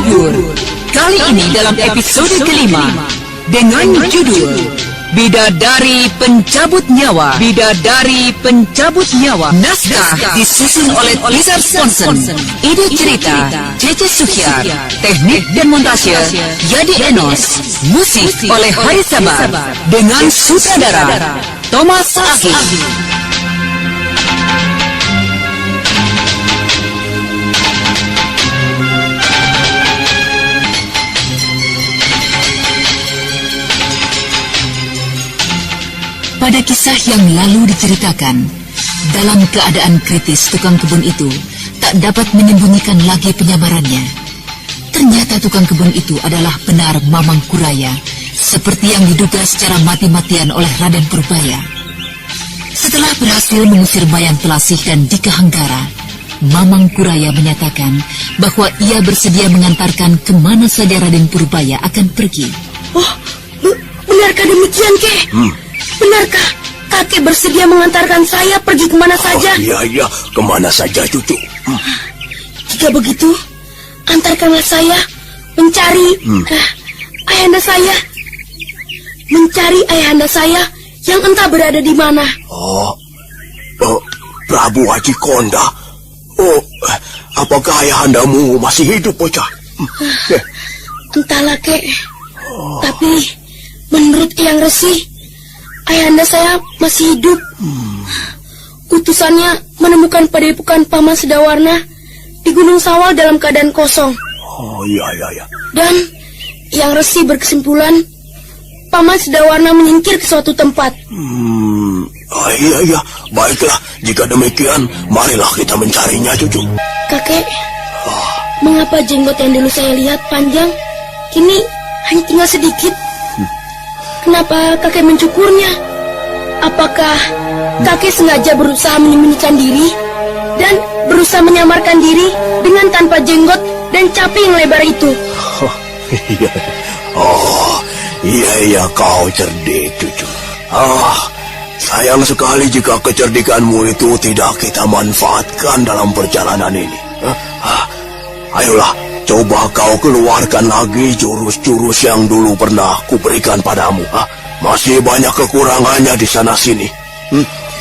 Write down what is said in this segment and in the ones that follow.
Tidur. Kali ini dalam episode kelima dengan judul Bidadari Pencabut Nyawa. Bidadari Pencabut Nyawa. Naskah disusun oleh Lizard Sponson. Ide cerita Cece Suhyar. Teknik dan montase Yadi Enos. Musik oleh Hari Sabar dengan sutradara Thomas Aki. Pada kisah yang lalu diceritakan, dalam keadaan kritis tukang kebun itu tak dapat menyembunyikan lagi penyamarannya. Ternyata tukang kebun itu adalah benar Mamang Kuraya, seperti yang diduga secara mati-matian oleh Raden Purbaya. Setelah berhasil mengusir Bayan Telasih dan Dika Hanggara, Mamang Kuraya menyatakan bahwa ia bersedia mengantarkan kemana saja Raden Purbaya akan pergi. Oh, benarkah demikian, Kek? Benarkah kakek bersedia mengantarkan saya pergi kemana saja? Iya, kemana saja cucu. Jika begitu, antarkanlah saya mencari ayahanda saya. Mencari ayahanda saya yang entah berada di mana. Prabu Haji Konda. Apakah ayahandamu masih hidup, bocah? Entahlah, Kek. Tapi menurut Eyang Resi, ayahanda saya masih hidup. Utusannya menemukan padepokan Paman Sedawarna di Gunung Sawal dalam keadaan kosong. Oh, iya. Dan Eyang Resi berkesimpulan Paman Sedawarna menyingkir ke suatu tempat. Iya. Baiklah, jika demikian, marilah kita mencarinya, cucu. Kakek, mengapa jenggot yang dulu saya lihat panjang, kini hanya tinggal sedikit? Kenapa kakek mencukurnya? Apakah kakek sengaja berusaha menyembunyikan diri dan berusaha menyamarkan diri dengan tanpa jenggot dan capi yang lebar itu? Iya, kau cerdik, cucu. Sayang sekali jika kecerdikanmu itu tidak kita manfaatkan dalam perjalanan ini. Ayolah, coba kau keluarkan lagi jurus-jurus yang dulu pernah kuberikan padamu. Masih banyak kekurangannya di sana-sini.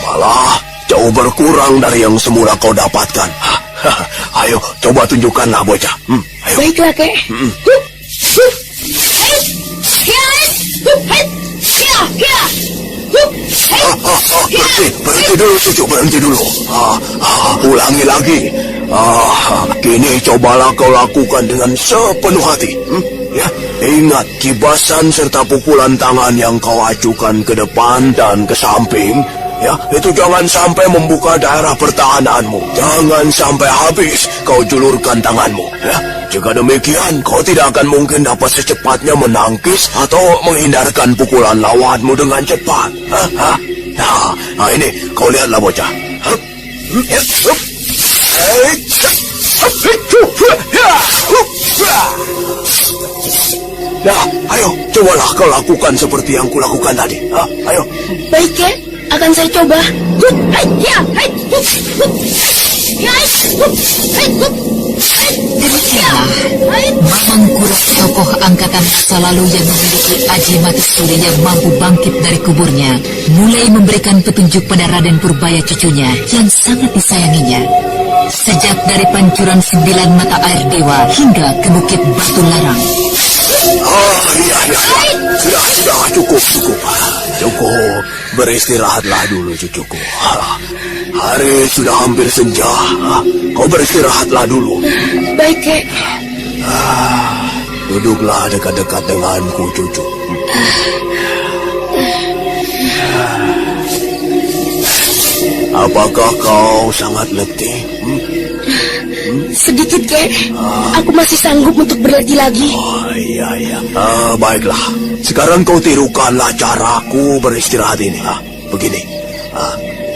Malah jauh berkurang dari yang semula kau dapatkan. Ayo, coba tunjukkanlah, bocah. Ayo. Baiklah, Kek. Berhenti dulu, cucu, berhenti dulu. Ulangi lagi. Kini cobalah kau lakukan dengan sepenuh hati. Ya, ingat kibasan serta pukulan tangan yang kau acukan ke depan dan ke samping. Ya, itu jangan sampai membuka daerah pertahananmu. Jangan sampai habis kau julurkan tanganmu. Ya, jika demikian kau tidak akan mungkin dapat secepatnya menangkis atau menghindarkan pukulan lawanmu dengan cepat. Nah, ini kau lihatlah, bocah. Nah, ayo, cobalah kau lakukan seperti yang kulakukan tadi. Ayo. Baik, Kek. Akan saya coba. Demikianlah Mamang Kuraya, tokoh angkatan masa lalu yang memiliki aji mati suri yang mampu bangkit dari kuburnya, mulai memberikan petunjuk pada Raden Purbaya cucunya yang sangat disayanginya. Sejak dari pancuran 9 mata air dewa hingga ke bukit Batu Larang. Iya. Sudah, cukup. Beristirahatlah dulu, cucuku. Hari sudah hampir senja. Kau beristirahatlah dulu. Baik, Kek. Duduklah dekat-dekat denganku, cucu. Apakah kau sangat letih? Sedikit, Kek. Aku masih sanggup untuk berlatih lagi. Iya. Baiklah. Sekarang kau tirukanlah caraku beristirahat ini. Begini.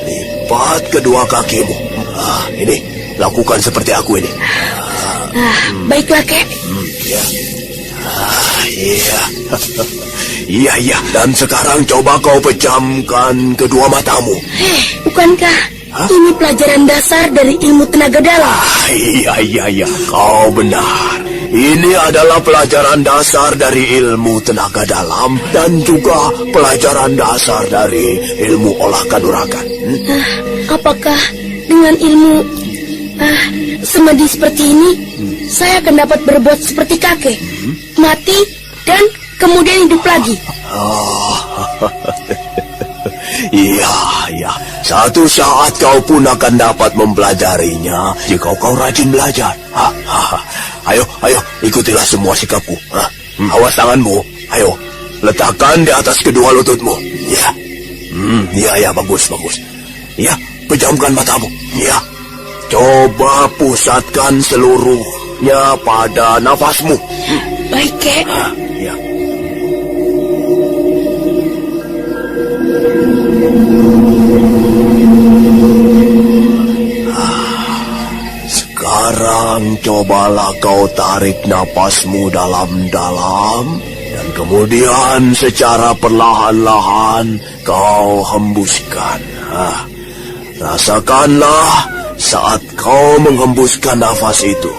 Lipat kedua kakimu. Ini. Lakukan seperti aku ini. Baiklah, Kek. Iya. Dan sekarang coba kau pejamkan kedua matamu. Bukankah ini pelajaran dasar dari ilmu tenaga dalam? Iya. Kau benar. Ini adalah pelajaran dasar dari ilmu tenaga dalam dan juga pelajaran dasar dari ilmu olah kanuragan. Apakah dengan ilmu semedi seperti ini, saya akan dapat berbuat seperti kakek, mati dan kemudian hidup lagi? Iya. Satu saat kau pun akan dapat mempelajarinya jika kau rajin belajar. Ayo, ikutilah semua sikapku. Awas tanganmu. Ayo, letakkan di atas kedua lututmu. Ya, bagus. Ya, pejamkan matamu. Ya, coba pusatkan seluruhnya pada nafasmu. Baik, Kek. Ya. Sekarang cobalah kau tarik napasmu dalam-dalam dan kemudian secara perlahan-lahan kau hembuskan. Rasakanlah saat kau menghembuskan nafas itu.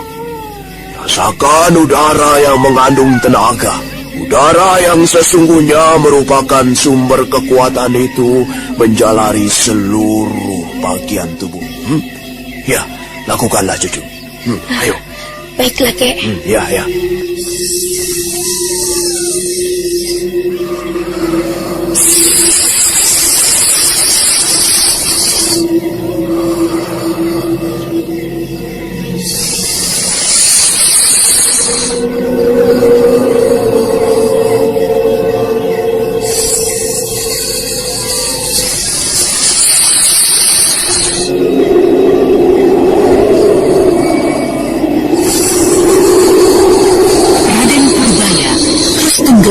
Rasakan udara yang mengandung tenaga. Udara yang sesungguhnya merupakan sumber kekuatan itu menjalari seluruh bagian tubuh. Ya, lakukanlah cucu. Ayo. Baiklah, Kek. Ya.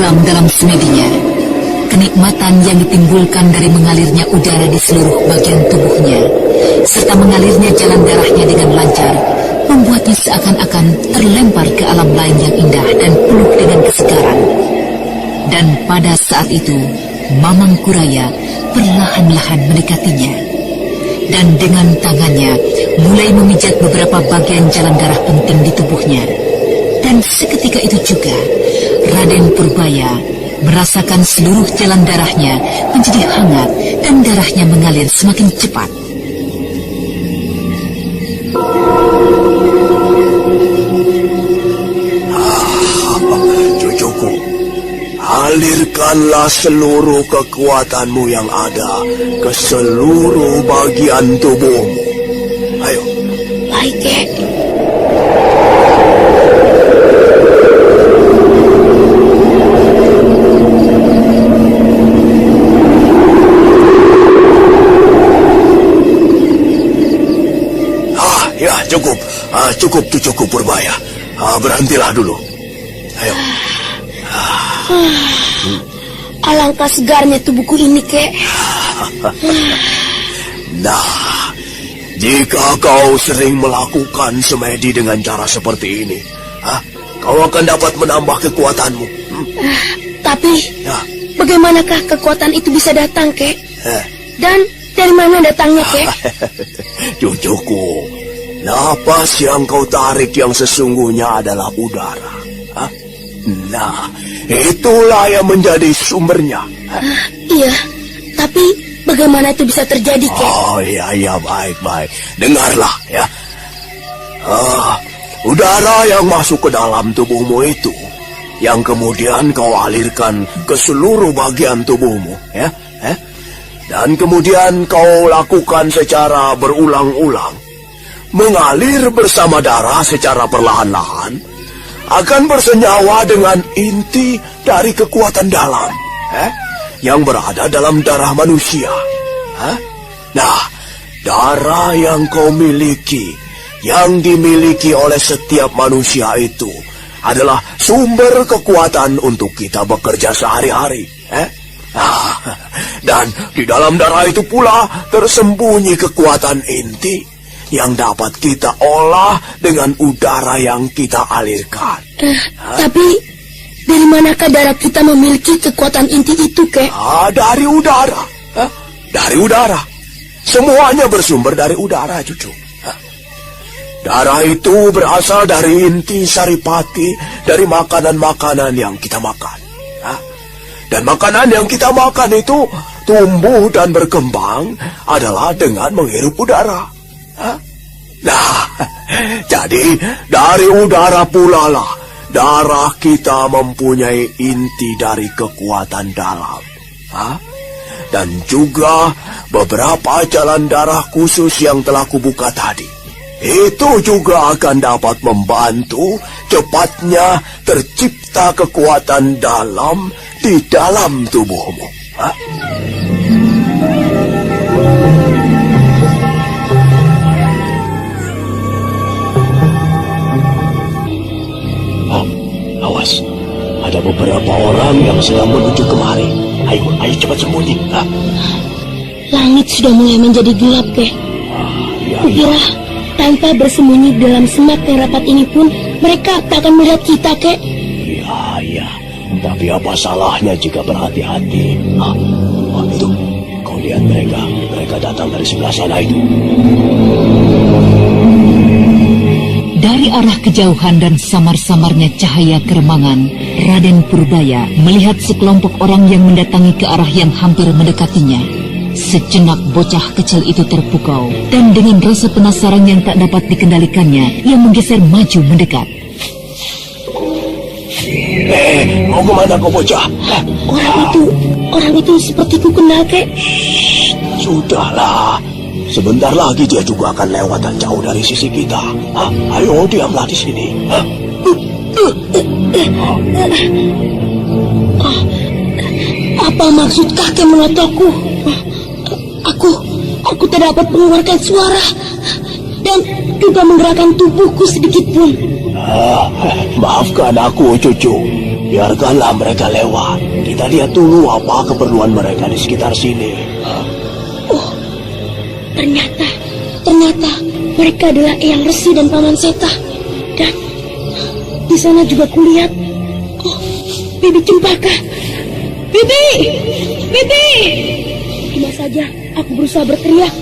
Dalam semedinya, kenikmatan yang ditimbulkan dari mengalirnya udara di seluruh bagian tubuhnya, serta mengalirnya jalan darahnya dengan lancar, membuatnya seakan-akan terlempar ke alam lain yang indah dan penuh dengan kesegaran. Dan pada saat itu, Mamang Kuraya perlahan-lahan mendekatinya, dan dengan tangannya mulai memijat beberapa bagian jalan darah penting di tubuhnya. Dan seketika itu juga, Raden Purbaya merasakan seluruh jalan darahnya menjadi hangat dan darahnya mengalir semakin cepat. Cucuku, alirkanlah seluruh kekuatanmu yang ada ke seluruh bagian tubuhmu. Ayo. Baik, Kek. Cukup cucuku Purbaya. Berhentilah dulu. Ayo. Alangkah segarnya tubuhku ini, Kek. Nah, jika kau sering melakukan semedi dengan cara seperti ini, kau akan dapat menambah kekuatanmu. Tapi, bagaimanakah kekuatan itu bisa datang, Kek? Dan dari mana datangnya, Kek? Cucuku, napas yang kau tarik yang sesungguhnya adalah udara. Nah, itulah yang menjadi sumbernya. Iya, tapi bagaimana itu bisa terjadi, Kek? Oh, iya, baik. Dengarlah, ya. Udara yang masuk ke dalam tubuhmu itu, yang kemudian kau alirkan ke seluruh bagian tubuhmu, ya. Dan kemudian kau lakukan secara berulang-ulang, mengalir bersama darah secara perlahan-lahan, akan bersenyawa dengan inti dari kekuatan dalam, yang berada dalam darah manusia. Nah, darah yang kau miliki, yang dimiliki oleh setiap manusia itu, adalah sumber kekuatan untuk kita bekerja sehari-hari. Dan di dalam darah itu pula tersembunyi kekuatan inti yang dapat kita olah dengan udara yang kita alirkan. Tapi dari manakah darah kita memiliki kekuatan inti itu, Kek? Dari udara. Dari udara. Semuanya bersumber dari udara, cucu. Darah itu berasal dari inti saripati, dari makanan-makanan yang kita makan. Dan makanan yang kita makan itu tumbuh dan berkembang adalah dengan menghirup udara. Nah, jadi dari udara pula lah darah kita mempunyai inti dari kekuatan dalam. Dan juga beberapa jalan darah khusus yang telah kubuka tadi. Itu juga akan dapat membantu cepatnya tercipta kekuatan dalam di dalam tubuhmu. Awas, ada beberapa orang yang sedang menuju kemari. Ayo cepat sembunyi. Langit sudah mulai menjadi gelap, Kek. Kukira tanpa bersembunyi dalam semak yang rapat ini pun mereka tak akan melihat kita, Kek. Iya. Tapi apa salahnya jika berhati-hati? Itu, kau lihat mereka. Mereka datang dari sebelah sana itu. Dari arah kejauhan dan samar-samarnya cahaya keremangan, Raden Purbaya melihat sekelompok orang yang mendatangi ke arah yang hampir mendekatinya. Sejenak bocah kecil itu terpukau, dan dengan rasa penasaran yang tak dapat dikendalikannya, ia menggeser maju mendekat. Mau kemana kau bocah? Orang itu seperti ku kenal, Kek. Sudahlah. Sebentar lagi dia juga akan lewat dan jauh dari sisi kita. Ayo diamlah di sini. Apa maksud kakek mengatokku? Aku tak dapat mengeluarkan suara dan juga menggerakkan tubuhku sedikit pun. Maafkan aku, cucu. Biarkanlah mereka lewat. Kita lihat dulu apa keperluan mereka di sekitar sini. Ternyata mereka adalah Eyang Resi dan Paman Seta. Dan di sana juga kulihat Bibi Cempaka. Bibi! Cuma saja aku berusaha berteriak.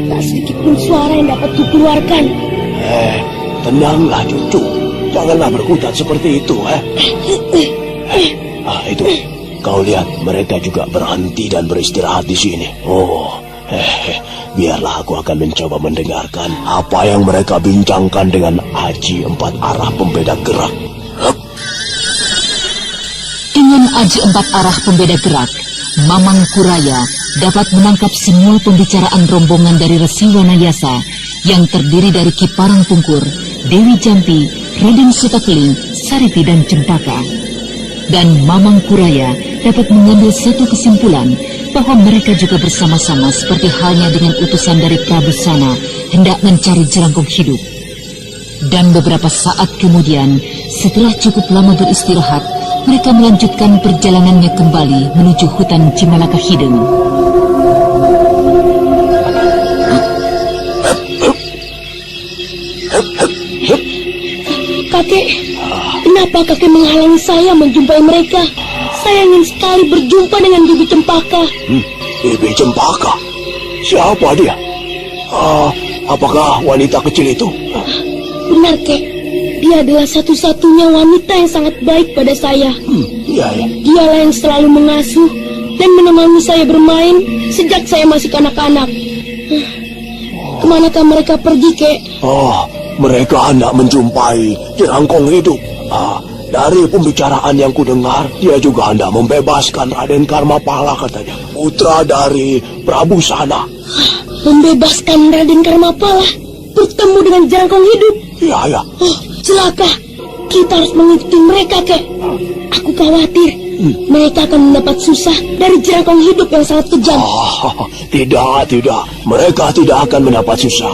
Tak sedikit pun suara yang dapat kukeluarkan. Tenanglah, cucu. Janganlah berkutat seperti itu, Itu. Kau lihat, mereka juga berhenti dan beristirahat di sini. Biarlah aku akan mencoba mendengarkan apa yang mereka bincangkan dengan Aji 4 arah pembeda gerak. Dengan Aji 4 arah pembeda gerak, Mamang Kuraya dapat menangkap semua pembicaraan rombongan dari Resi Wanayasa yang terdiri dari Ki Parang Pungkur, Dewi Jampi, Raden Sutakeling, Sariti dan Cempaka. Dan Mamang Kuraya dapat mengambil satu kesimpulan bahwa mereka juga bersama-sama seperti halnya dengan utusan dari Prabu Sana hendak mencari jerangkong hidup. Dan beberapa saat kemudian, setelah cukup lama beristirahat, mereka melanjutkan perjalanannya kembali menuju hutan Cimalaka Hideng. Kakek, kenapa kakek menghalangi saya menjumpai mereka? Saya ingin sekali berjumpa dengan Bibi Cempaka. Bibi Cempaka? Siapa dia? Apakah wanita kecil itu? Benar, Kek. Dia adalah satu-satunya wanita yang sangat baik pada saya. Iya. Dialah yang selalu mengasuh dan menemani saya bermain sejak saya masih kanak-kanak. Kemanakah mereka pergi, Kek? Mereka hendak menjumpai jerangkong hidup. Dari pembicaraan yang kudengar, dia juga hendak membebaskan Raden Karmapala katanya, putra dari Prabu Sana. Membebaskan Raden Karmapala? Bertemu dengan jerangkong hidup? Iya. Celaka. Kita harus mengikuti mereka, Kek. Aku khawatir mereka akan mendapat susah dari jerangkong hidup yang sangat kejam. Tidak. Mereka tidak akan mendapat susah.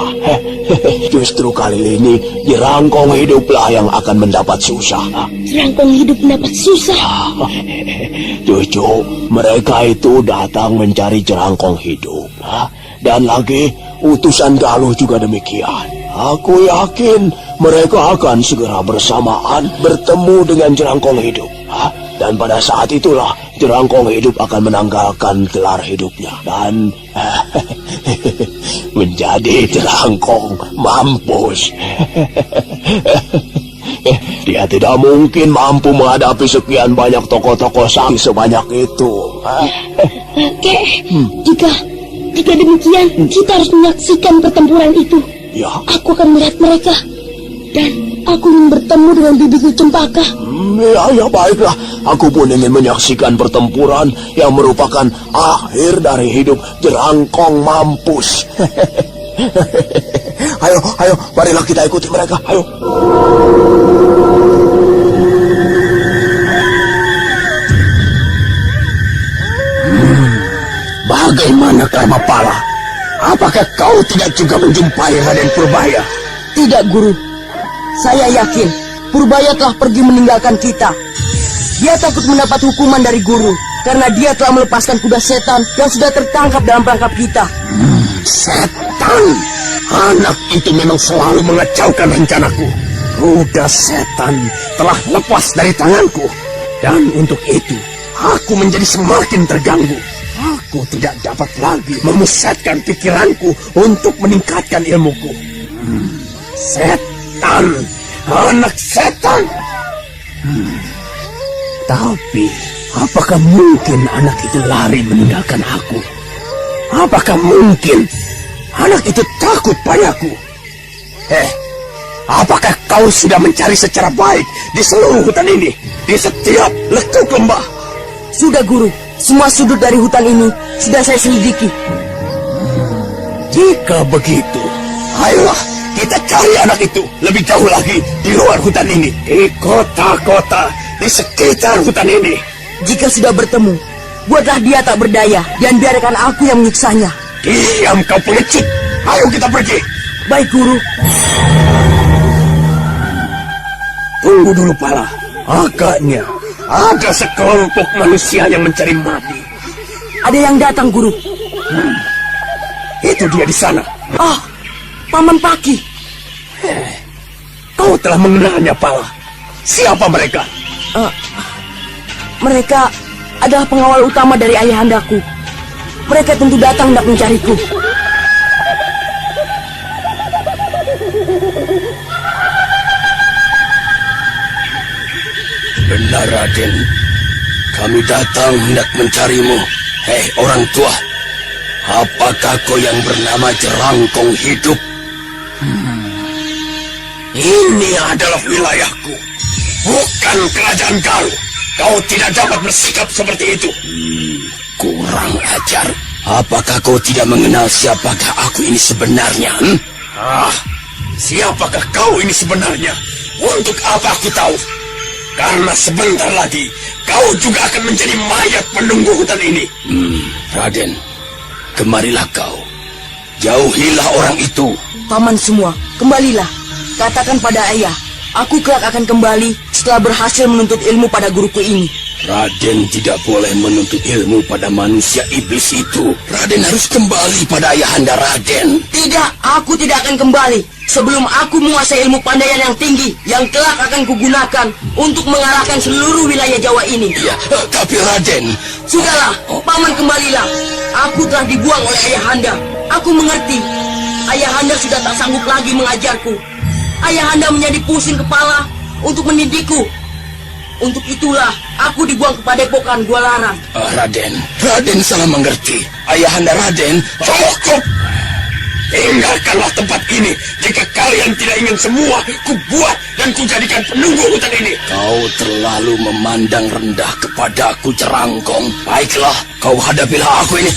Justru kali ini jerangkong hiduplah yang akan mendapat susah. Jerangkong hidup mendapat susah? Cucu, mereka itu datang mencari jerangkong hidup. Dan lagi, utusan Galuh juga demikian. Aku yakin mereka akan segera bersamaan bertemu dengan jerangkong hidup. Dan pada saat itulah Jerangkong hidup akan menanggalkan gelar hidupnya dan menjadi Jerangkong mampus. Dia tidak mungkin mampu menghadapi sekian banyak tokoh-tokoh sakti sebanyak itu. Kakek, jika demikian, kita harus menyaksikan pertempuran itu. Ya. Aku akan melihat mereka. Dan aku ingin bertemu dengan bibiku Cempaka. Ya, baiklah. Aku pun ingin menyaksikan pertempuran yang merupakan akhir dari hidup Jerangkong mampus. Ayo, marilah kita ikuti mereka. Ayo. Bagaimana Karmapala? Apakah kau tidak juga menjumpai Raden Purbaya? Tidak, Guru. Saya yakin Purbaya telah pergi meninggalkan kita. Dia takut mendapat hukuman dari Guru karena dia telah melepaskan kuda setan yang sudah tertangkap dalam perangkap kita. Setan! Anak itu memang selalu mengacaukan rencanaku. Kuda setan telah lepas dari tanganku. Dan untuk itu, aku menjadi semakin terganggu. Aku tidak dapat lagi memusatkan pikiranku untuk meningkatkan ilmuku. Setan! Anak setan! Tapi, apakah mungkin anak itu lari meninggalkan aku? Apakah mungkin anak itu takut padaku? Apakah kau sudah mencari secara baik di seluruh hutan ini? Di setiap lekuk lembah? Sudah, Guru. Semua sudut dari hutan ini sudah saya selidiki. Jika begitu, ayolah kita cari anak itu lebih jauh lagi di luar hutan ini. Di kota-kota di sekitar hutan ini. Jika sudah bertemu, buatlah dia tak berdaya dan biarkan aku yang menyiksanya. Diam kau pengecut. Ayo kita pergi. Baik, Guru. Tunggu dulu, Pala. Agaknya ada sekelompok manusia yang mencari mati. Ada yang datang, Guru. Itu dia di sana. Ah, Paman Paki. Kau telah mengenalnya, Pala. Siapa mereka? Mereka adalah pengawal utama dari ayahandaku. Mereka tentu datang hendak mencariku. Benar, Raden. Kami datang hendak mencarimu. Hei, orang tua. Apakah kau yang bernama Jerangkong hidup? Ini adalah wilayahku. Bukan kerajaan kau. Kau tidak dapat bersikap seperti itu. Kurang ajar. Apakah kau tidak mengenal siapakah aku ini sebenarnya? Siapakah kau ini sebenarnya? Untuk apa aku tahu? Karena sebentar lagi kau juga akan menjadi mayat penunggu hutan ini. Raden, kemarilah kau. Jauhilah orang itu. Paman semua, kembalilah. Katakan pada ayah, aku kelak akan kembali setelah berhasil menuntut ilmu pada guruku ini. Raden tidak boleh menuntut ilmu pada manusia iblis itu. Raden harus kembali pada ayahanda Raden. Tidak, aku tidak akan kembali sebelum aku menguasai ilmu pandaian yang tinggi yang kelak akan kugunakan untuk mengalahkan seluruh wilayah Jawa ini. Ya, tapi Raden... Sudahlah, Paman kembalilah. Aku telah dibuang oleh ayahanda. Aku mengerti. Ayahanda sudah tak sanggup lagi mengajarku. Ayahanda menjadi pusing kepala untuk mendidikku. Untuk itulah aku dibuang ke padepokan Gua Larang. Raden salah mengerti. Ayahanda Raden... Cukup! Tinggalkanlah tempat ini. Jika kalian tidak ingin semua kubuat dan kujadikan penunggu hutan ini. Kau terlalu memandang rendah kepadaku, Jerangkong. Baiklah, kau hadapilah aku ini.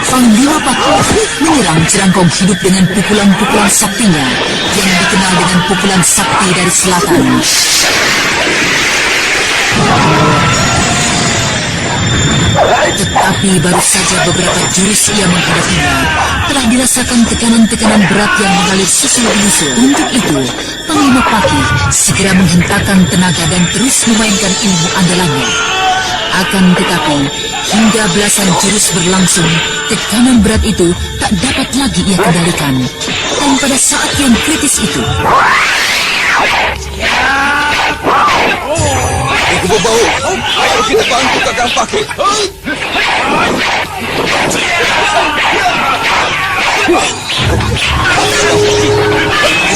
Panglima Paki menyerang Jerangkong hidup dengan pukulan-pukulan saktinya yang dikenal dengan pukulan sakti dari selatan. Tetapi baru saja beberapa jurus ia menghadapinya, telah dirasakan tekanan-tekanan berat yang mengalir susul-menyusul. Untuk itu, Panglima Paki segera menghentakkan tenaga dan terus memainkan ilmu andalannya. Akan tetapi, hingga belasan jurus berlangsung, tekanan berat itu tak dapat lagi ia kendalikan. datang pada saat yang kritis itu. Aku bau. Ayo kita bantu Kakang Paki.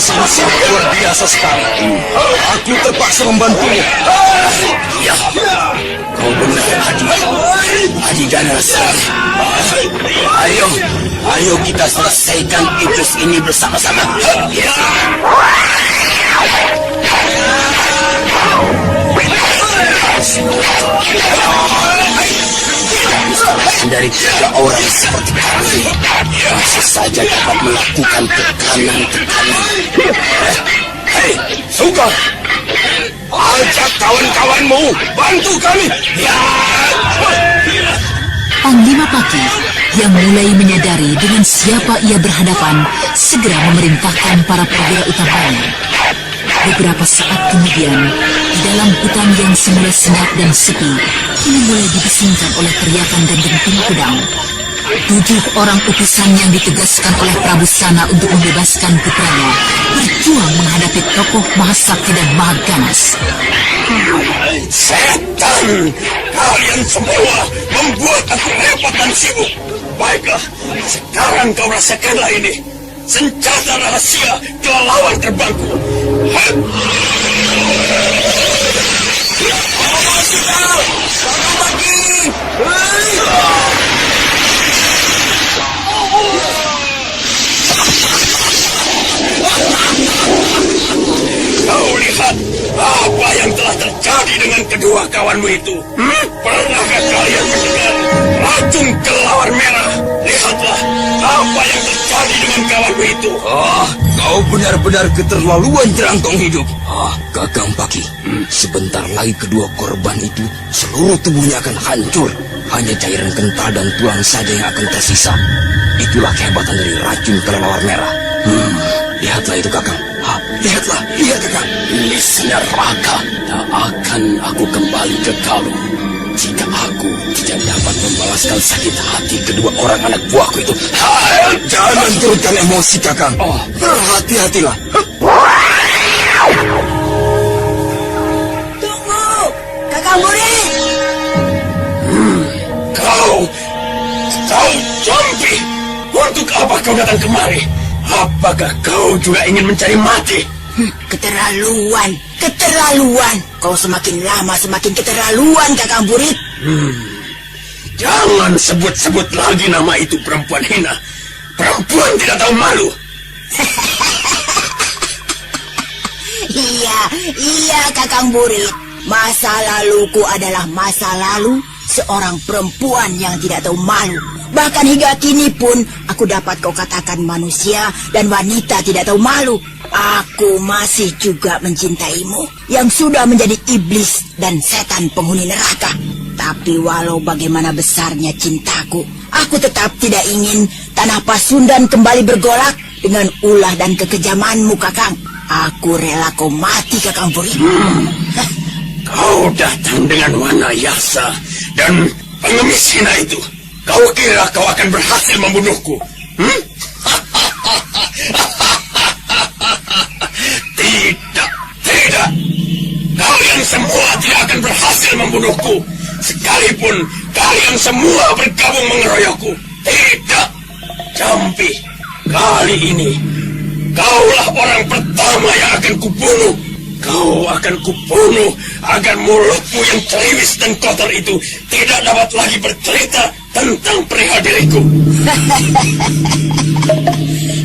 Sangat luar biasa sekali. Aku terpaksa membantunya. Ya, kau benar, Adi. Adi dan Rasa. Ayo kita selesaikan Iblis ini bersama-sama. Dari 3 orang seperti kami masih saja dapat melakukan tekanan. Hei, Sugeng, ajak kawan-kawanmu bantu kami. Ya. Panglima Paki yang mulai menyadari dengan siapa ia berhadapan segera memerintahkan para perwira utamanya. Beberapa saat kemudian, di dalam hutan yang semula senyap dan sepi, kini mulai dibisingkan oleh teriakan dan denting pedang. 7 orang utusan yang ditugaskan oleh Prabu Sana untuk membebaskan putranya berjuang menghadapi tokoh Mahasakti dan Mahaganas. Setan, kalian semua membuat aku repot dan sibuk. Baiklah, sekarang kau rasakanlah ini. Senjata rahasia kelelawar terbangku. Kau lihat apa yang telah terjadi dengan kedua kawanmu itu? Pernahkah kalian mendengar racun kelelawar merah? Lihatlah apa yang terjadi dengan kawanmu itu. Kau benar-benar keterlaluan, Jerangkong Hidup. Kakang Paki, sebentar lagi kedua korban itu seluruh tubuhnya akan hancur. Hanya cairan kental dan tulang saja yang akan tersisa. Itulah kehebatan dari racun kelelawar merah. Lihatlah itu, Kakang. Lihat Kakang. Nisnya Raka, tak akan aku kembali ke Galuh jika aku tidak dapat membalaskan sakit hati kedua orang anak buahku itu. Jangan turunkan emosi, Kakang. Berhati-hatilah. Tunggu, Kakang Murid. Kau Jampi. Untuk apa kau datang kemari? Apakah kau juga ingin mencari mati? Keterlaluan. Kau semakin lama semakin keterlaluan, Kakang Burit. Jangan sebut-sebut lagi nama itu, perempuan hina. Perempuan tidak tahu malu. Iya, Kakang Burit. Masa laluku adalah masa lalu seorang perempuan yang tidak tahu malu. Bahkan hingga kini pun aku dapat kau katakan manusia dan wanita tidak tahu malu. Aku masih juga mencintaimu yang sudah menjadi iblis dan setan penghuni neraka. Tapi walau bagaimana besarnya cintaku, aku tetap tidak ingin tanah Pasundan kembali bergolak dengan ulah dan kekejamanmu, Kakang. Aku rela kau mati, Kakang Burit. Kau datang dengan Wanayasa dan pengemis hina itu. Kau kira kau akan berhasil membunuhku? Tidak. Kalian semua tidak akan berhasil membunuhku. Sekalipun kalian semua bergabung mengeroyokku. Tidak. Jampi, kali ini kaulah orang pertama yang akan kubunuh. Kau akan kubunuh agar mulutmu yang ceriwis dan kotor itu tidak dapat lagi bercerita tentang perihal diriku.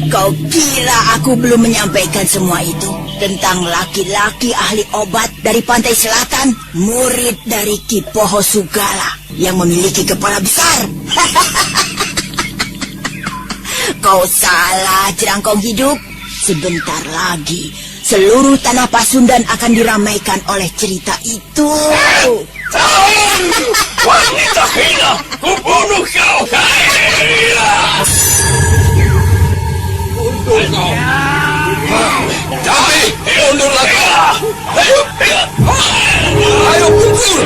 Kau kira aku belum menyampaikan semua itu tentang laki-laki ahli obat dari pantai selatan, murid dari Ki Poho Sugala yang memiliki kepala besar? Kau salah, Jerangkong Hidup. Sebentar lagi seluruh tanah Pasundan akan diramaikan oleh cerita itu. Wanita hina, kubunuh kau. Tapi undurlah kau. Ayo pukul.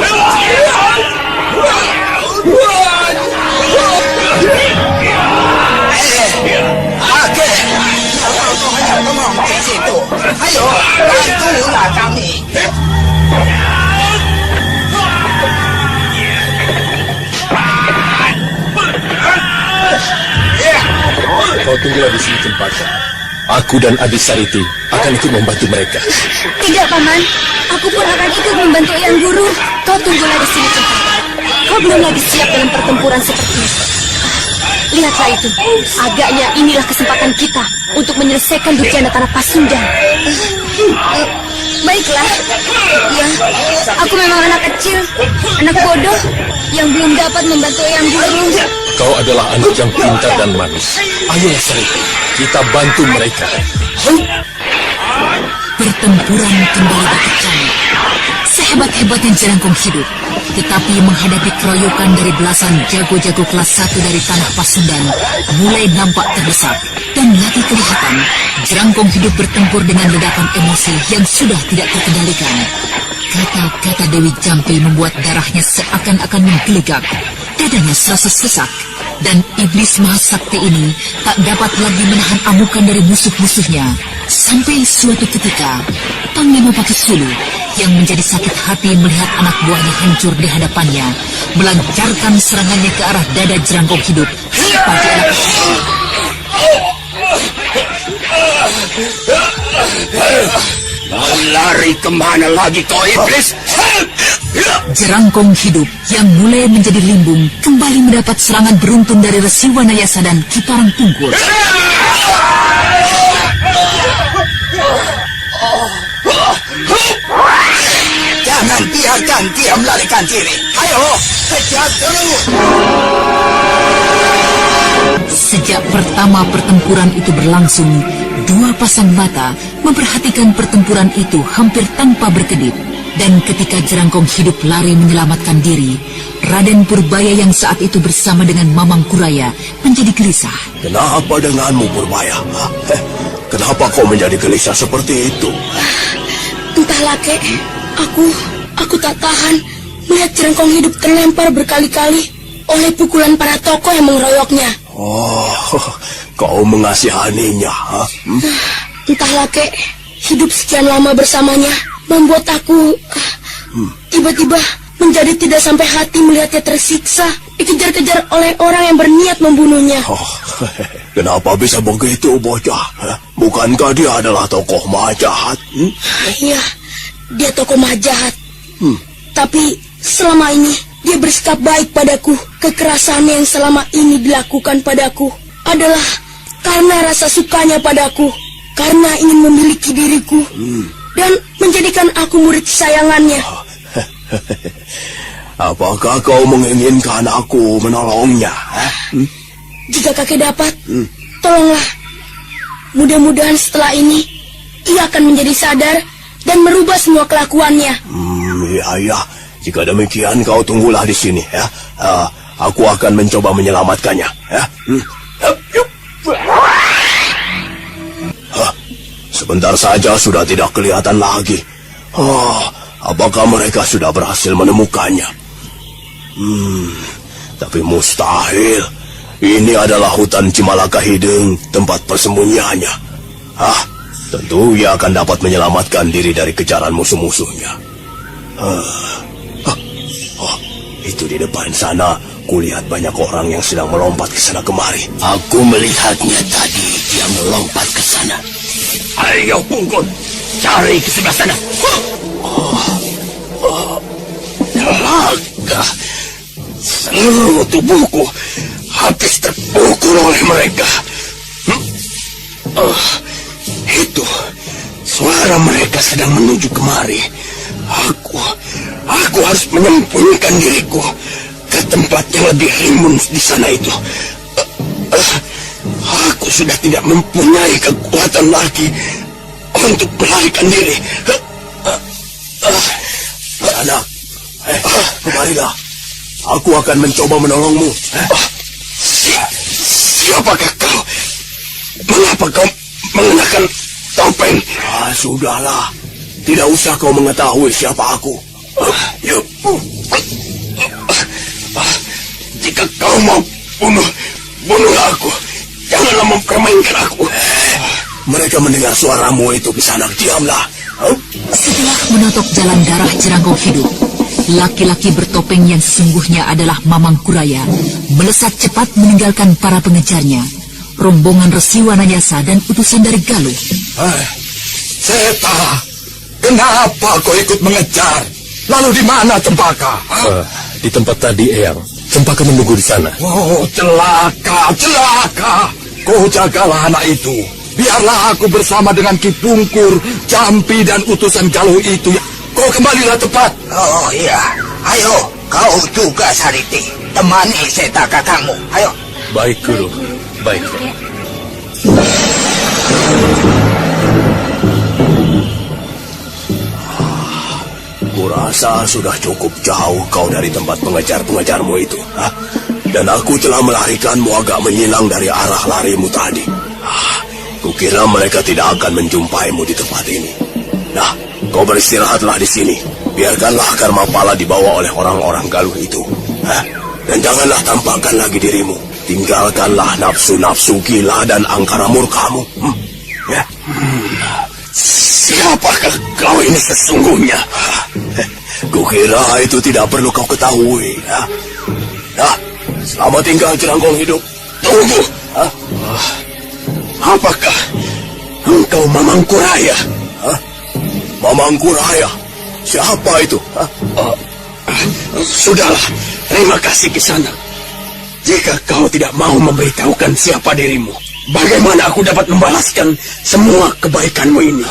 Kau tunggulah di sini Cempaka. Aku dan Adi Sariti akan ikut membantu mereka. Tidak, Paman. Aku pun akan ikut membantu Yang Guru. Kau tunggulah di sini, Cempaka. Kau belum lagi siap dalam pertempuran seperti ini. Lihatlah itu. Agaknya inilah kesempatan kita untuk menyelesaikan Durjana Tanah Pasundan. Baiklah. Ya, aku memang anak kecil, anak bodoh yang belum dapat membantu Yang Guru. Kau adalah anak yang pintar dan manis. Ayolah Sariti, kita bantu mereka. Pertempuran kembali berkecamuk. Sehebat-hebatnya Jerangkong hidup, tetapi menghadapi keroyokan dari belasan jago-jago kelas 1 dari Tanah Pasundan mulai nampak terdesak. Dan lagi kelihatan, Jerangkong hidup bertempur dengan ledakan emosi yang sudah tidak terkendalikan. Kata-kata Dewi Jampi membuat darahnya seakan-akan menggelegak. Dadanya serasa sesak. Dan iblis mahasakti ini tak dapat lagi menahan amukan dari musuh-musuhnya. Sampai suatu ketika, Panglima Pakisulu yang menjadi sakit hati melihat anak buahnya hancur di hadapannya, melancarkan serangannya ke arah dada Jerangkong hidup. Pada anak Mau lari kemana lagi kau iblis? Jerangkong hidup yang mulai menjadi limbung kembali mendapat serangan beruntun dari Resi Wanayasa dan Kiparang Tungkul. Jangan biarkan dia melarikan diri. Ayo, kejar terus. Sejak pertama pertempuran itu berlangsung, dua pasang mata memperhatikan pertempuran itu hampir tanpa berkedip. Dan ketika Jerangkong hidup lari menyelamatkan diri, Raden Purbaya yang saat itu bersama dengan Mamang Kuraya menjadi gelisah. Kenapa denganmu, Purbaya? Kenapa kau menjadi gelisah seperti itu? Entahlah, Kek. Aku tak tahan melihat Jerangkong hidup terlempar berkali-kali oleh pukulan para tokoh yang mengeroyoknya. Oh, kau mengasihaninya, ha? Entahlah, Kek. Hidup sekian lama bersamanya membuat aku tiba-tiba menjadi tidak sampai hati melihatnya tersiksa, dikejar-kejar oleh orang yang berniat membunuhnya. Oh, kenapa bisa begitu, bocah? Bukankah dia adalah tokoh majahat? Iya, dia tokoh majahat. Tapi selama ini dia bersikap baik padaku. Kekerasannya yang selama ini dilakukan padaku adalah karena rasa sukanya padaku, karena ingin memiliki diriku dan menjadikan aku murid kesayangannya. Apakah kau menginginkan aku menolongnya? Jika kakek dapat, tolonglah. Mudah-mudahan setelah ini ia akan menjadi sadar dan merubah semua kelakuannya. Iya. Jika demikian, kau tunggulah di sini, ya. Aku akan mencoba menyelamatkannya, ya. Sebentar saja sudah tidak kelihatan lagi. Apakah mereka sudah berhasil menemukannya? Tapi mustahil. Ini adalah hutan Cimalaka Hideng, tempat persembunyiannya. Tentu ia akan dapat menyelamatkan diri dari kejaran musuh-musuhnya. Itu di depan sana, kulihat banyak orang yang sedang melompat ke sana kemari. Aku melihatnya tadi, dia melompat ke sana. Ayo Pungkun, cari ke sebelah sana. Naga, seluruh tubuhku habis terpukul oleh mereka. Itu suara mereka sedang menuju kemari. Aku harus menyembunyikan diriku ke tempat yang lebih rimbun di sana itu. Aku sudah tidak mempunyai kekuatan lagi untuk melarikan diri. Anak, kemarilah. Aku akan mencoba menolongmu. Siapakah kau? Mengapa kau mengenakan topeng? Sudahlah. Tidak usah kau mengetahui siapa aku. Yuk. Jika kau mau bunuh aku, janganlah mempermainkan aku. Mereka mendengar suaramu itu di sana. Diamlah. Setelah menotok jalan darah Jerangkong hidup, laki-laki bertopeng yang sesungguhnya adalah Mamang Kuraya melesat cepat meninggalkan para pengejarnya. rombongan Resi Wanayasa dan utusan dari Galuh. Seta, kenapa kau ikut mengejar? Lalu di mana Cempaka? Di tempat tadi, Eyang. Cempaka menunggu di sana. Oh, celaka. Kau jagalah anak itu. Biarlah aku bersama dengan Ki Pungkur, Jampi dan utusan Galuh itu. Kau kembalilah tepat. Oh iya, ayo kau juga Sariti, temani Seta kakangmu. Ayo. Baik, Guru. Baik. Kurasa sudah cukup jauh kau dari tempat pengejar-pengejarmu itu. Dan aku telah melarikanmu agak menyilang dari arah larimu tadi. Kukira mereka tidak akan menjumpaimu di tempat ini. Nah, kau beristirahatlah di sini. Biarkanlah Karmapala dibawa oleh orang-orang Galuh itu. Dan janganlah tampakkan lagi dirimu. Tinggalkanlah nafsu-nafsu gila dan angkara murkamu. Ya. Siapakah kau ini sesungguhnya? Kukira itu tidak perlu kau ketahui. Nah, selamat tinggal Jerangkong Hidup. Tunggu. Apakah engkau Mamangkuraya? Mamangkuraya? Siapa itu? Sudahlah, terima kasih Kisana. Jika kau tidak mau memberitahukan siapa dirimu, bagaimana aku dapat membalaskan semua kebaikanmu ini?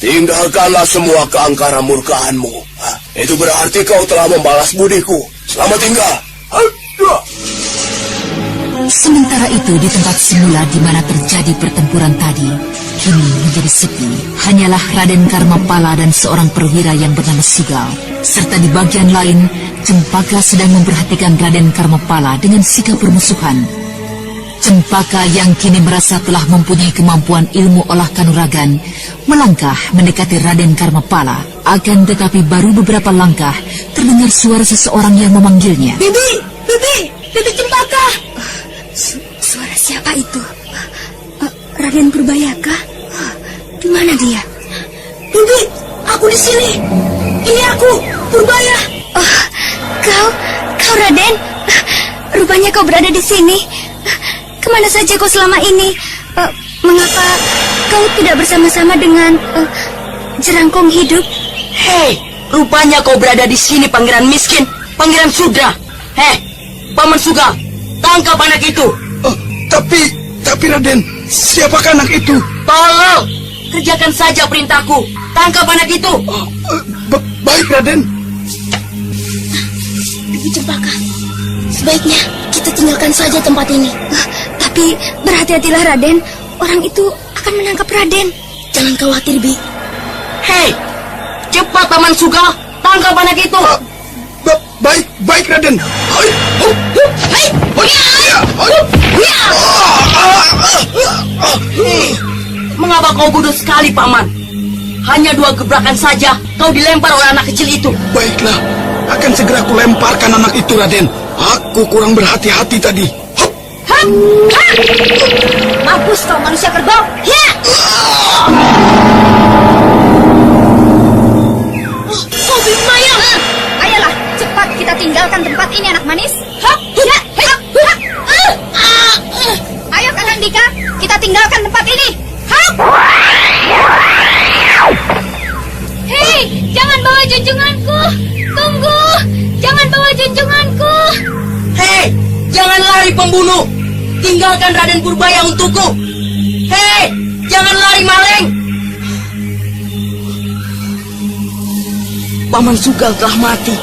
Tinggalkanlah semua keangkara murkaanmu. Itu berarti kau telah membalas budiku. Selamat tinggal. Sementara itu di tempat semula di mana terjadi pertempuran tadi, kini menjadi sepi. Hanyalah Raden Karmapala dan seorang perwira yang bernama Sugal. Serta di bagian lain, Cempaka sedang memperhatikan Raden Karmapala dengan sikap permusuhan. Cempaka yang kini merasa telah mempunyai kemampuan ilmu olah kanuragan, melangkah mendekati Raden Karmapala. Akan tetapi baru beberapa langkah, terdengar suara seseorang yang memanggilnya. Bibi Cempaka. Suara siapa itu? Raden Purbayaka? Di mana dia? Bibi, aku di sini. Ini aku, Purbaya. Oh, kau Raden? Rupanya kau berada di sini. Kemana saja kau selama ini? Mengapa kau tidak bersama-sama dengan Jerangkong Hidup? Hei, rupanya kau berada di sini, pangeran miskin, pangeran Sudra. Hei, Paman Sugal, tangkap anak itu. Tapi Raden, siapakah anak itu? Tolong, kerjakan saja perintahku. Tangkap anak itu. Baik Raden. Bibi Cempaka, sebaiknya kita tinggalkan saja tempat ini. Tapi berhati-hatilah Raden, orang itu akan menangkap Raden. Jangan khawatir, Bi. Hei, cepat Paman Sugal, tangkap anak itu. Baik Raden. Mengapa kau bodoh sekali, Paman? Hanya 2 gebrakan saja, kau dilempar oleh anak kecil itu. Baiklah, akan segera aku lemparkan anak itu Raden. Aku kurang berhati-hati tadi. Mampus kau manusia kerbau. Ya! Kau belum mayang. Ayolah, cepat kita tinggalkan tempat ini, anak manis. Ayo Kakang Dika, kita tinggalkan tempat ini. Hei, jangan bawa junjunganku. Tunggu, jangan bawa junjunganku. Hei, jangan lari pembunuh. Tinggalkan Raden Purbaya untukku. Hei, jangan lari maling. Paman Sugal telah mati.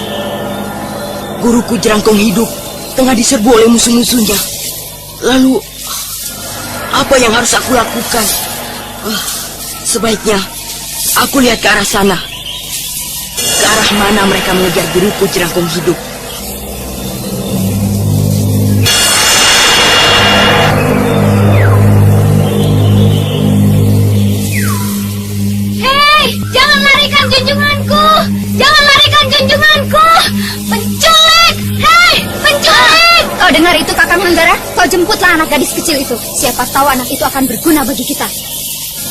Guruku Jerangkong Hidup tengah diserbu oleh musuh-musuhnya. Lalu, apa yang harus aku lakukan? Sebaiknya aku lihat ke arah sana. Ke arah mana mereka mengejar guruku Jerangkong Hidup. Hei, jangan larikan junjunganku. Jangan larikan junjunganku. Penculik! Hei, penculik! Kau dengar itu, Kakang Manggara? Kau jemputlah anak gadis kecil itu. Siapa tahu anak itu akan berguna bagi kita.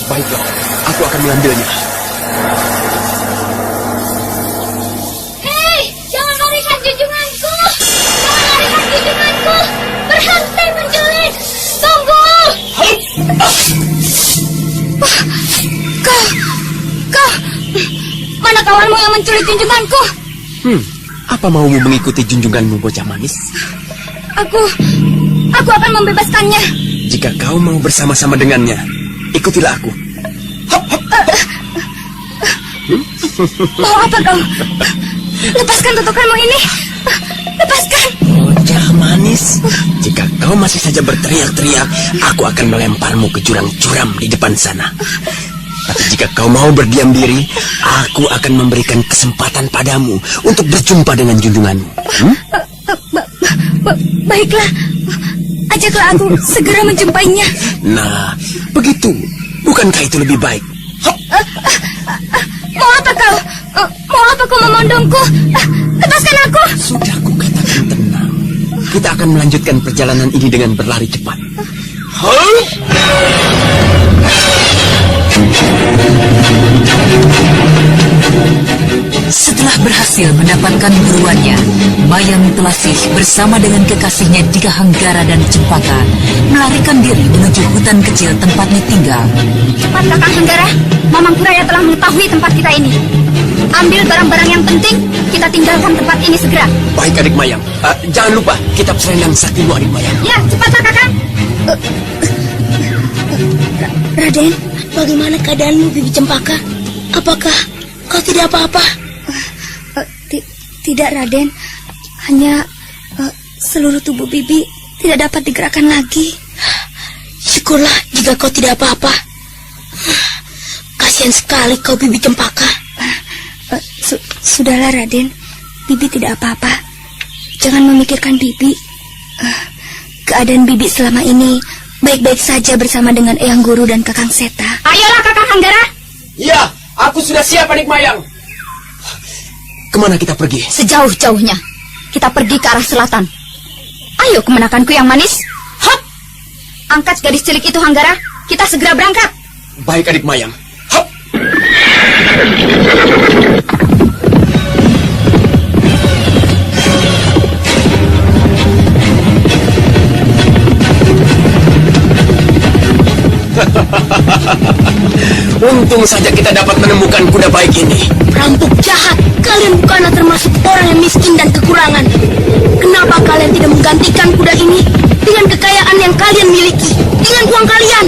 Baiklah, aku akan mengambilnya. Hei, jangan larikan junjunganku. Jangan larikan junjunganku. Berhenti, penculik. Tunggu. Kau, mana kawanmu yang menculik junjunganku? Apa maumu mengikuti junjunganmu, bocah manis? Aku akan membebaskannya. Jika kau mau bersama-sama dengannya, ikutilah aku. Mau apa kau? Lepaskan tutukanmu ini. Lepaskan. Bocah manis, jika kau masih saja berteriak-teriak, aku akan melemparmu ke jurang curam di depan sana. Tapi jika kau mau berdiam diri, aku akan memberikan kesempatan padamu untuk berjumpa dengan junjunganmu. Baiklah, ajaklah aku segera menjumpainya. Nah, begitu. Bukankah itu lebih baik? Mau apa kau? Mau apa kau memondongku? Lepaskan aku. Sudah kukatakan tenang. Kita akan melanjutkan perjalanan ini dengan berlari cepat. Setelah berhasil mendapatkan buruannya, Mayang Telasih bersama dengan kekasihnya Dika Hanggara dan Cempaka melarikan diri menuju hutan kecil tempatnya tinggal. Cepat Kakang Hanggara, Mamang Kuraya telah mengetahui tempat kita ini. Ambil barang-barang yang penting, kita tinggalkan tempat ini segera. Baik, adik Mayang. Jangan lupa kitab selendang saktimu, adik Mayang. Ya, cepatlah Kakang. Raden, bagaimana keadaanmu, Bibi Cempaka? Apakah kau tidak apa-apa? Tidak, Raden. Hanya seluruh tubuh Bibi tidak dapat digerakkan lagi. Syukurlah jika kau tidak apa-apa. Kasihan sekali kau, Bibi Cempaka. Sudahlah, Raden. Bibi tidak apa-apa. Jangan memikirkan Bibi. Keadaan Bibi selama ini baik-baik saja bersama dengan Eyang Guru dan Kakang Seta. Ayolah, Kakang Hanggara. Iya, aku sudah siap, adik Mayang. Kemana kita pergi? Sejauh-jauhnya. Kita pergi ke arah selatan. Ayo, kemenakanku yang manis. Hop! Angkat gadis cilik itu, Hanggara. Kita segera berangkat. Baik, adik Mayang. Hop! Untung saja kita dapat menemukan kuda baik ini. Perampok jahat. Kalian bukanlah termasuk orang yang miskin dan kekurangan. Kenapa kalian tidak menggantikan kuda ini dengan kekayaan yang kalian miliki, dengan uang kalian?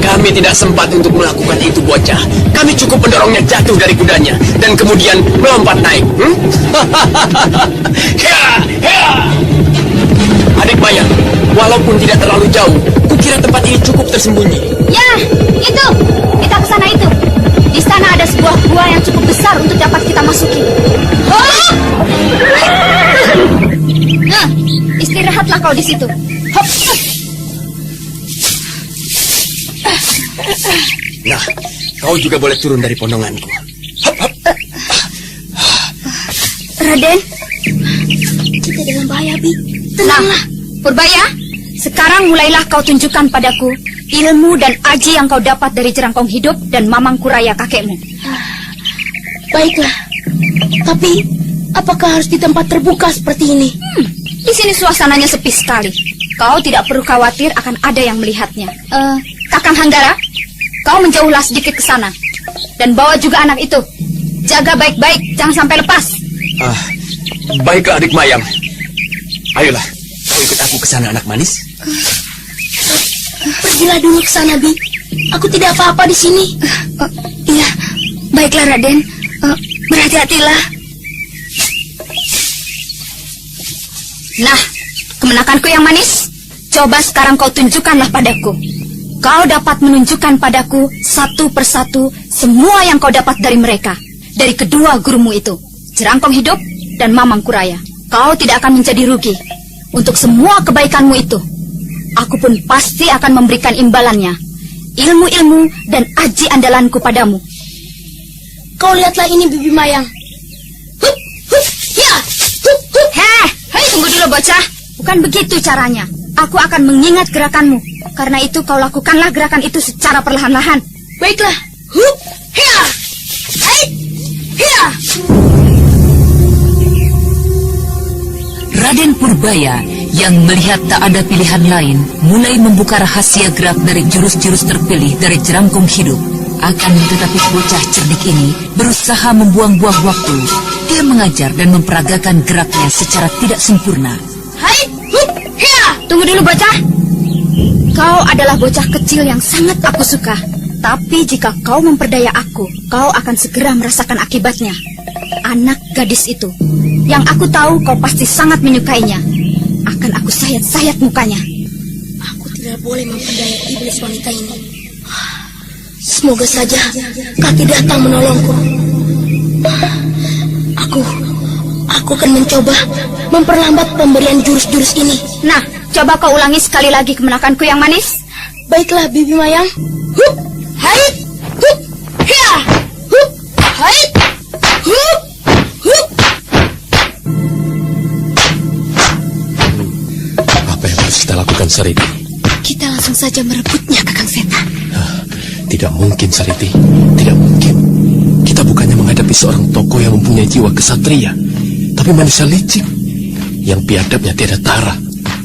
Kami tidak sempat untuk melakukan itu, bocah. Kami cukup mendorongnya jatuh dari kudanya dan kemudian melompat naik. Adik Mayang, walaupun tidak terlalu jauh, kukira tempat ini cukup tersembunyi. Ya, itu. Kita ke sana itu. Di sana ada sebuah gua yang cukup besar untuk dapat kita masuki. Oh! Nah, istirahatlah kau di situ. Hop. Nah, kau juga boleh turun dari pondonganku. Hop, hop. Raden, kita dalam bahaya, Bi. Tenanglah. Purbaya, sekarang mulailah kau tunjukkan padaku ilmu dan aji yang kau dapat dari Jerangkong Hidup dan Mamang Kuraya kakekmu. Baiklah. Tapi, apakah harus di tempat terbuka seperti ini? Di sini suasananya sepi sekali. Kau tidak perlu khawatir akan ada yang melihatnya. Kakang Hanggara, kau menjauhlah sedikit ke sana. Dan bawa juga anak itu. Jaga baik-baik, jangan sampai lepas. Baiklah, adik Mayang. Ayolah, kau ikut aku ke sana, anak manis. Pergilah dulu ke sana, Bi. Aku tidak apa-apa di sini. Iya, baiklah Raden. Berhati-hatilah. Nah, kemenakanku yang manis, coba sekarang kau tunjukkanlah padaku. Kau dapat menunjukkan padaku satu persatu semua yang kau dapat dari mereka, dari kedua gurumu itu, Jerangkong Hidup dan Mamang Kuraya. Kau tidak akan menjadi rugi. Untuk semua kebaikanmu itu, aku pun pasti akan memberikan imbalannya, ilmu-ilmu dan aji andalanku padamu. Kau lihatlah ini, Bibi Mayang. Hup, hup, ya, hup, hup. Hei, tunggu dulu bocah. Bukan begitu caranya. Aku akan mengingat gerakanmu. Karena itu kau lakukanlah gerakan itu secara perlahan-lahan. Baiklah. Hup, ya, hei, ya. Raden Purbaya yang melihat tak ada pilihan lain mulai membuka rahasia gerak dari jurus-jurus terpilih dari Jerangkong Hidup. Akan tetapi bocah cerdik ini berusaha membuang-buang waktu. Dia mengajar dan memperagakan geraknya secara tidak sempurna. Hai, hup, hiya. Tunggu dulu bocah. Kau adalah bocah kecil yang sangat aku suka. Tapi jika kau memperdaya aku, kau akan segera merasakan akibatnya. Anak gadis itu, yang aku tahu kau pasti sangat menyukainya, akan aku sayat-sayat mukanya. Aku tidak boleh memperdaya iblis wanita ini. Semoga saja kaki datang menolongku. Aku akan mencoba memperlambat pemberian jurus-jurus ini. Nah, coba kau ulangi sekali lagi kemenakanku yang manis. Baiklah, Bibi Mayang. Hup, hai, hup, hiya, hup, hai, hup, hup. Apa yang harus kita lakukan, Sariti? Kita langsung saja merebutnya, Kakang Setan. Tidak mungkin, Sariti. Tidak mungkin. Kita bukannya menghadapi seorang tokoh yang mempunyai jiwa kesatria, tapi manusia licik yang biadabnya tiada tara.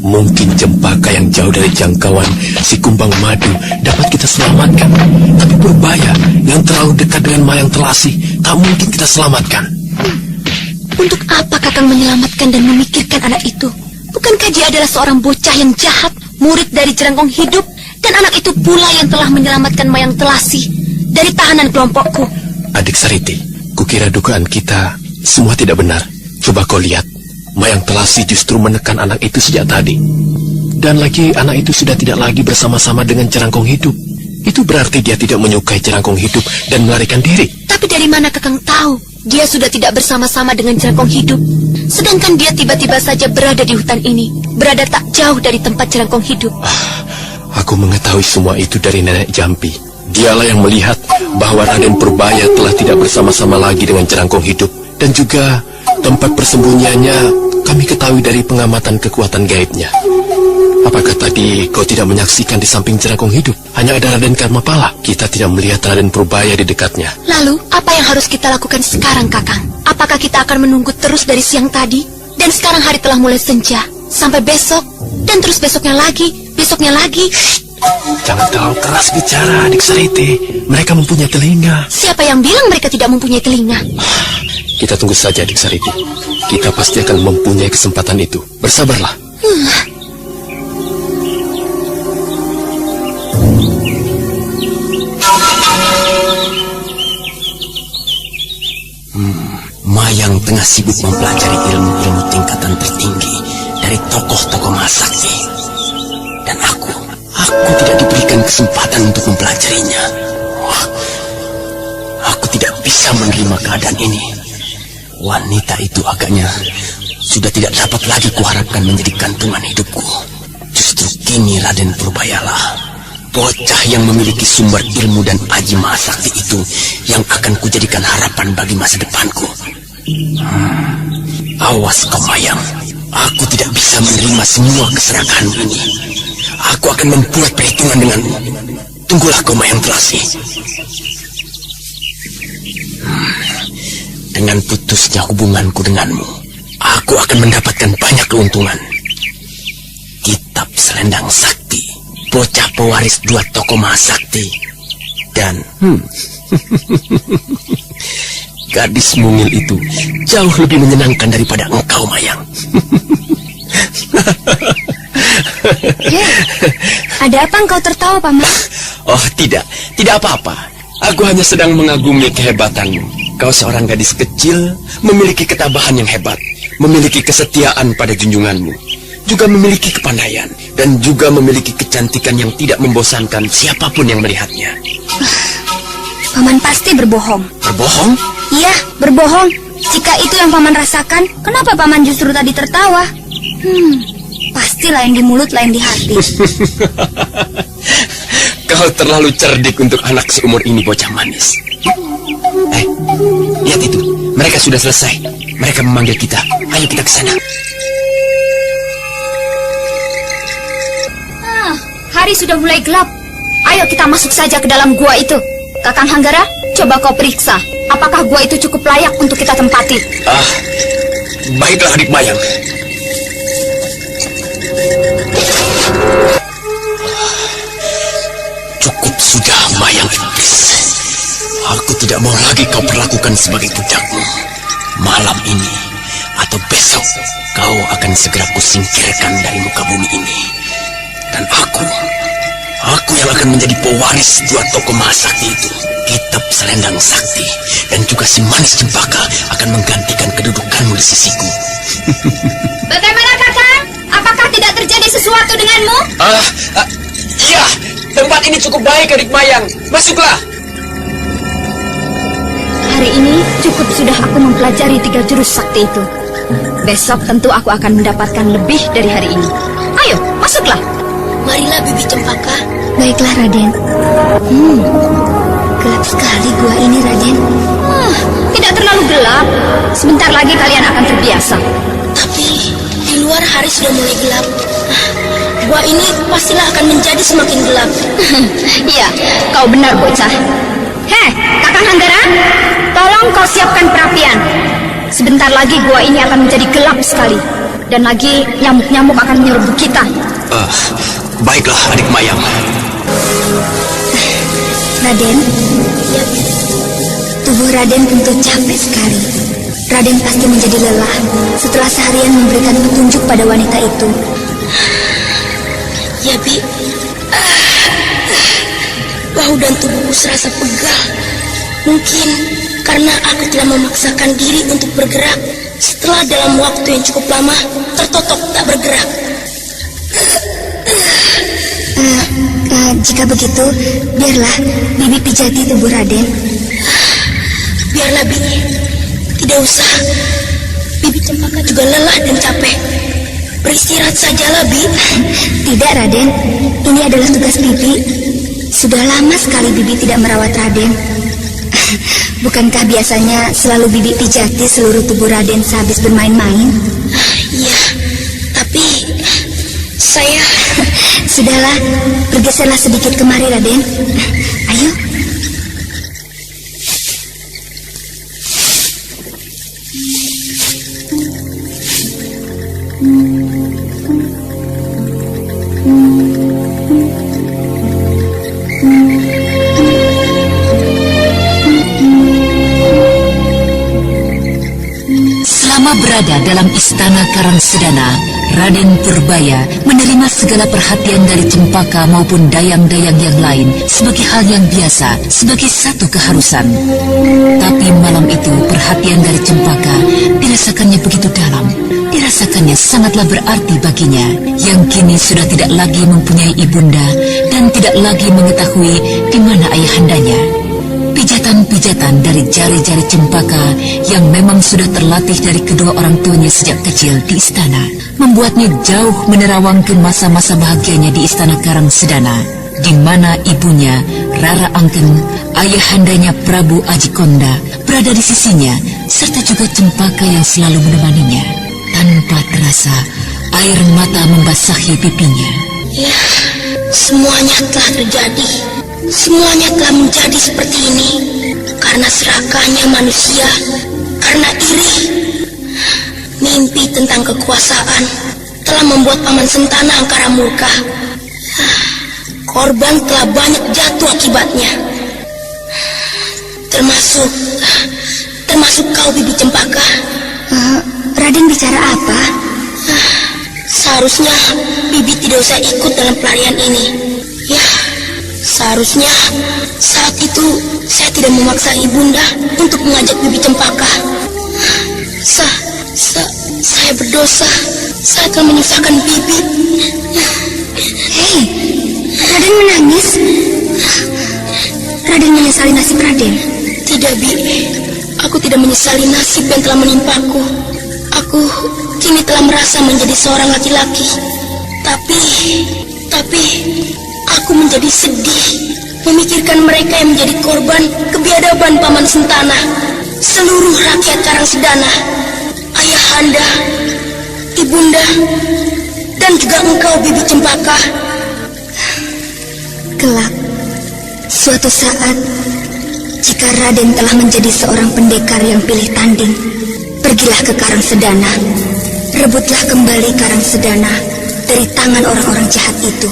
Mungkin Cempaka yang jauh dari jangkauan si Kumbang Madu dapat kita selamatkan, tapi Purbaya yang terlalu dekat dengan Mayang Telasi tak mungkin kita selamatkan. Untuk apa Kakang menyelamatkan dan memikirkan anak itu? Bukankah dia adalah seorang bocah yang jahat, murid dari Jerangkong Hidup, dan anak itu pula yang telah menyelamatkan Mayang Telasi dari tahanan kelompokku? Adik Sariti, kukira dugaan kita semua tidak benar. Coba kau lihat, Mayang Telasi justru menekan anak itu sejak tadi. Dan lagi anak itu sudah tidak lagi bersama-sama dengan Jerangkong Hidup. Itu berarti dia tidak menyukai Jerangkong Hidup dan melarikan diri. Tapi dari mana Kakang tahu dia sudah tidak bersama-sama dengan Jerangkong Hidup? Sedangkan dia tiba-tiba saja berada di hutan ini, berada tak jauh dari tempat Jerangkong Hidup. Aku mengetahui semua itu dari Nenek Jampi. Dialah yang melihat bahwa Raden Purbaya telah tidak bersama-sama lagi dengan Jerangkong Hidup. Dan juga tempat persembunyiannya kami ketahui dari pengamatan kekuatan gaibnya. Apakah tadi kau tidak menyaksikan di samping Jerangkong Hidup? Hanya ada Raden Karmapala. Kita tidak melihat Raden Purbaya di dekatnya. Lalu, apa yang harus kita lakukan sekarang, Kakang? Apakah kita akan menunggu terus dari siang tadi? Dan sekarang hari telah mulai senja. Sampai besok, dan terus besoknya lagi, besoknya lagi. Jangan terlalu keras bicara, Adik Sariti. Mereka mempunyai telinga. Siapa yang bilang mereka tidak mempunyai telinga? Kita tunggu saja, Adik Sariti. Kita pasti akan mempunyai kesempatan itu. Bersabarlah. Mayang tengah sibuk mempelajari ilmu-ilmu tingkatan tertinggi dari tokoh-tokoh Mahasakti. Dan aku tidak diberikan kesempatan untuk mempelajarinya. Aku tidak bisa menerima keadaan ini. Wanita itu agaknya sudah tidak dapat lagi kuharapkan menjadi gantungan hidupku. Justru kini Raden Purbayalah, bocah yang memiliki sumber ilmu dan aji Mahasakti itu yang akan kujadikan harapan bagi masa depanku. Awas kau Mayang, aku tidak bisa menerima semua keserakahanmu ini. Aku akan membuat perhitungan denganmu. Tunggulah kau Mayang Telasi. Dengan putusnya hubunganku denganmu, aku akan mendapatkan banyak keuntungan. Kitab Selendang Sakti, bocah pewaris 2 tokoh Mahasakti, dan gadis mungil itu jauh lebih menyenangkan daripada engkau Mayang. Ada apa engkau tertawa, Paman? Oh tidak apa-apa. Aku hanya sedang mengagumi kehebatanmu. Kau seorang gadis kecil, memiliki ketabahan yang hebat, memiliki kesetiaan pada junjunganmu, juga memiliki kepandaian, dan juga memiliki kecantikan yang tidak membosankan siapapun yang melihatnya. Paman pasti berbohong. Berbohong? Iya, berbohong. Jika itu yang Paman rasakan, kenapa Paman justru tadi tertawa? Pasti lain di mulut, lain di hati. Kau terlalu cerdik untuk anak seumur ini, bocah manis. Lihat itu, mereka sudah selesai. Mereka memanggil kita. Ayo kita ke sana. Hari sudah mulai gelap. Ayo kita masuk saja ke dalam gua itu. Kakang Hanggara, coba kau periksa. Apakah gua itu cukup layak untuk kita tempati? Baiklah adik Mayang. Cukup sudah, mayang iblis. Aku tidak mau lagi kau perlakukan sebagai budakmu. Malam ini atau besok kau akan segera kusingkirkan dari muka bumi ini. Dan aku yang akan menjadi pewaris dua tokoh mahasakti itu. Kitab Selendang Sakti dan juga si manis cempaka akan menggantikan kedudukanmu di sisiku. Bagaimana kakak? Apakah tidak terjadi sesuatu denganmu? Iya, tempat ini cukup baik, adik Mayang. Masuklah. Hari ini cukup sudah aku mempelajari 3 jurus sakti itu. Besok tentu aku akan mendapatkan lebih dari hari ini. Ayo, masuklah. Marilah Bibi Cempaka. Baiklah, Raden. Gelap sekali gua ini, Raden. Tidak terlalu gelap. Sebentar lagi kalian akan terbiasa. Tapi di luar hari sudah mulai gelap. Gua ini pastilah akan menjadi semakin gelap. Iya, kau benar, bocah. Heh, Kakang Hanggara, tolong kau siapkan perapian. Sebentar lagi gua ini akan menjadi gelap sekali. Dan lagi nyamuk-nyamuk akan menyerbu kita. Baiklah, adik Mayang. Raden, tubuh Raden tentu capek sekali. Raden pasti menjadi lelah setelah seharian memberikan petunjuk pada wanita itu. Ya, Bi. Bahu dan tubuhku serasa pegal. Mungkin karena aku telah memaksakan diri untuk bergerak setelah dalam waktu yang cukup lama tertotok tak bergerak. Jika begitu, biarlah Bibi pijati tubuh Raden. Biarlah, Bi. Tidak usah. Bibi Cempaka juga lelah dan capek. Beristirahat sajalah, Bi. Tidak, Raden. Ini adalah tugas Bibi. Sudah lama sekali Bibi tidak merawat Raden. Bukankah biasanya selalu Bibi pijati seluruh tubuh Raden sehabis bermain-main? Iya, tapi saya... Sudahlah, bergeserlah sedikit kemari, Raden. Ayo. Selama berada dalam istana Karangsedana, Raden Purbaya menerima segala perhatian dari Cempaka maupun dayang-dayang yang lain sebagai hal yang biasa, sebagai satu keharusan. Tapi malam itu perhatian dari Cempaka dirasakannya begitu dalam, dirasakannya sangatlah berarti baginya, yang kini sudah tidak lagi mempunyai ibunda dan tidak lagi mengetahui di mana ayahandanya. Pijatan-pijatan dari jari-jari Cempaka yang memang sudah terlatih dari kedua orang tuanya sejak kecil di istana membuatnya jauh menerawang ke masa-masa bahagianya di istana Karangsedana, di mana ibunya Rara Angken, ayahandanya Prabu Ajikonda berada di sisinya, serta juga Cempaka yang selalu menemaninya. Tanpa terasa air mata membasahi pipinya. Ya, semuanya telah terjadi. Semuanya telah menjadi seperti ini karena serakahnya manusia, karena iri. Mimpi tentang kekuasaan telah membuat Paman Sentana angkara murka. Korban telah banyak jatuh akibatnya. Termasuk kau, Bibi Cempaka. Raden bicara apa? Seharusnya Bibi tidak usah ikut dalam pelarian ini. Ya, seharusnya saat itu saya tidak memaksa ibunda untuk mengajak Bibi Cempaka. Saya berdosa. Saya telah menyusahkan Bibi. Hei, Raden menangis. Raden menyesali nasib Raden. Tidak, Bi. Aku tidak menyesali nasib yang telah menimpaku. Aku kini telah merasa menjadi seorang laki-laki. Tapi aku menjadi sedih memikirkan mereka yang menjadi korban kebiadaban Paman Sentana, seluruh rakyat Karangsedana, ayahanda, ibunda, dan juga engkau, Bibi Cempaka. Kelak, suatu saat, jika Raden telah menjadi seorang pendekar yang pilih tanding, pergilah ke Karangsedana, rebutlah kembali Karangsedana, dari tangan orang-orang jahat itu.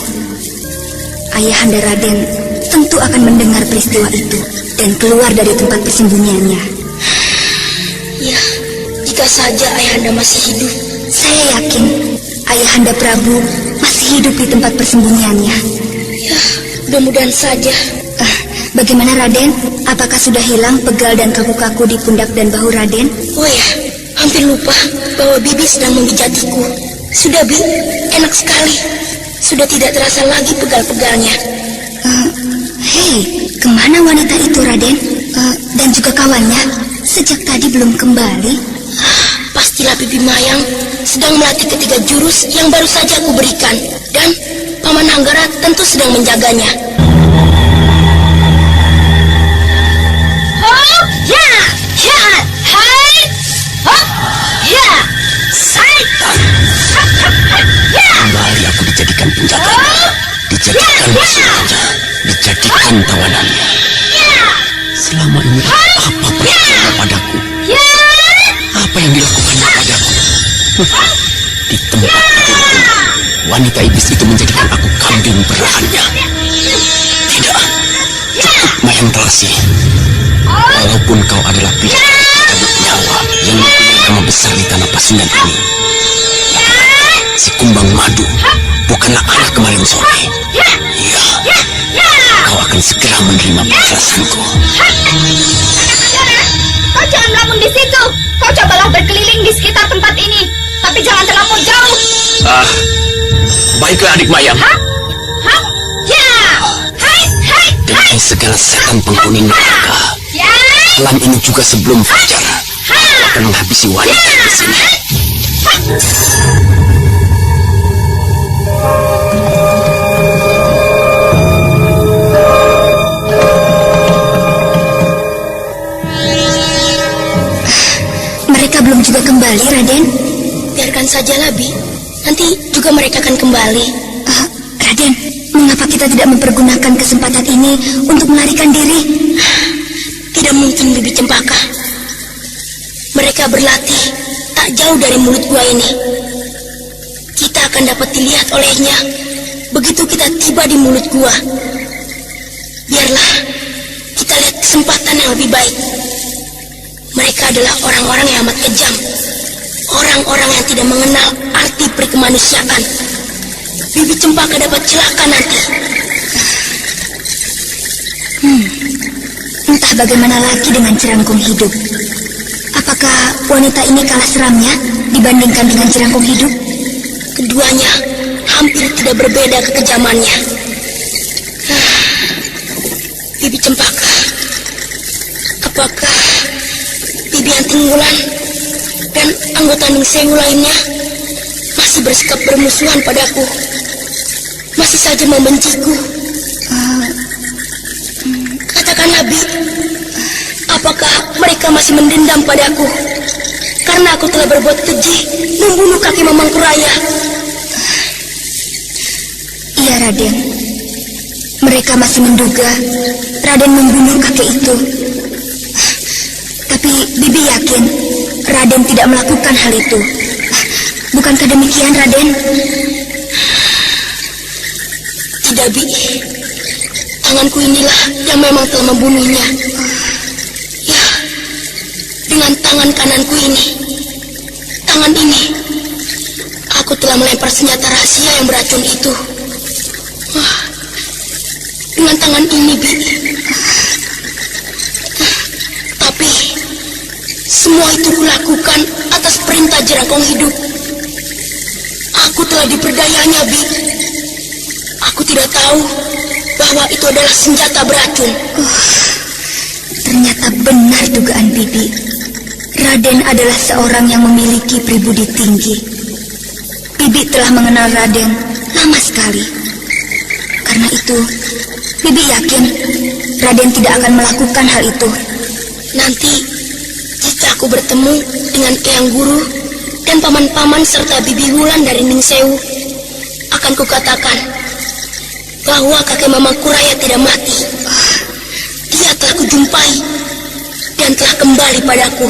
Ayahanda Raden tentu akan mendengar peristiwa itu dan keluar dari tempat persembunyiannya. Ya, jika saja Ayahanda masih hidup. Saya yakin Ayahanda Prabu masih hidup di tempat persembunyiannya. Ya, mudah-mudahan saja. Bagaimana Raden? Apakah sudah hilang pegal dan kaku-kaku di pundak dan bahu Raden? Oh ya, hampir lupa bahwa Bibi sedang memijatiku. Sudah, Bi, enak sekali. Sudah tidak terasa lagi pegal-pegalnya. Hei, kemana wanita itu Raden? Dan juga kawannya? Sejak tadi belum kembali. Pastilah Bibi Mayang sedang melatih ketiga jurus yang baru saja aku berikan. Dan Paman Hanggara tentu sedang menjaganya. Kembali aku dijadikan penjaganya, dijadikan musuhnya, dijadikan tawanannya. Selama ini apa perbuatannya padaku? Apa yang dilakukannya padaku? Di tempat tidurku, wanita iblis itu menjadikan aku kambing berahannya. Tidak, cukup Mayang Telasi. Walaupun kau adalah bidadari pencabut nyawa yang mempunyai nama besar di tanah Pasundan ini, si Kumbang Madu bukanlah anak kemarin sore. Iya, kau akan segera menerima balasanku. Kau jangan melamun di situ. Kau cobalah berkeliling di sekitar tempat ini, tapi jangan terlampau jauh. Baiklah adik Mayang. Dengan segala setan penghuni neraka, malam ini juga sebelum fajar, aku akan menghabisi wanita di sini. Mereka belum juga kembali, Raden. Biarkan sajalah, Bi. Nanti juga mereka akan kembali. Raden, mengapa kita tidak mempergunakan kesempatan ini untuk melarikan diri? Tidak mungkin, Bibi Cempaka. Mereka berlatih tak jauh dari mulut gua ini. Kita akan dapat dilihat olehnya begitu kita tiba di mulut gua. Biarlah kita lihat kesempatan yang lebih baik. Mereka adalah orang-orang yang amat kejam. Orang-orang yang tidak mengenal arti perkemanusiaan. Bibi Cempaka dapat celaka nanti. Entah bagaimana lagi dengan Jerangkung Hidup. Apakah wanita ini kalah seramnya dibandingkan dengan Jerangkung Hidup? Keduanya hampir tidak berbeda kekejamannya. Bibi Cempaka, apakah Bibi Antinggulan dan anggota Ningsewu lainnya masih bersikap bermusuhan padaku? Masih saja membenciku? Katakanlah, Bi, apakah mereka masih mendendam padaku karena aku telah berbuat keji membunuh kakek Mamangkuraya? Iya, Raden. Mereka masih menduga Raden membunuh kakek itu. Tapi Bibi yakin Raden tidak melakukan hal itu. Bukankah demikian, Raden? Tidak, Bi. Tanganku inilah yang memang telah membunuhnya. Ya, dengan tangan kananku ini. Tangan ini. Aku telah melempar senjata rahasia yang beracun itu. Dengan tangan ini, Bi. Tapi semua itu kulakukan atas perintah Jerangkung Hidup. Aku telah diperdayanya, Bi. Aku tidak tahu bahwa itu adalah senjata beracun. Ternyata benar dugaan Bibi. Raden adalah seorang yang memiliki pribudi tinggi. Bibi telah mengenal Raden lama sekali. Karena itu, Bibi yakin Raden tidak akan melakukan hal itu. Nanti, jika aku bertemu dengan Eyang Guru dan paman-paman serta Bibi Wulan dari Ningsewu, akan kukatakan bahwa kakek Mamangkuraya tidak mati. Dia telah kujumpai dan telah kembali padaku.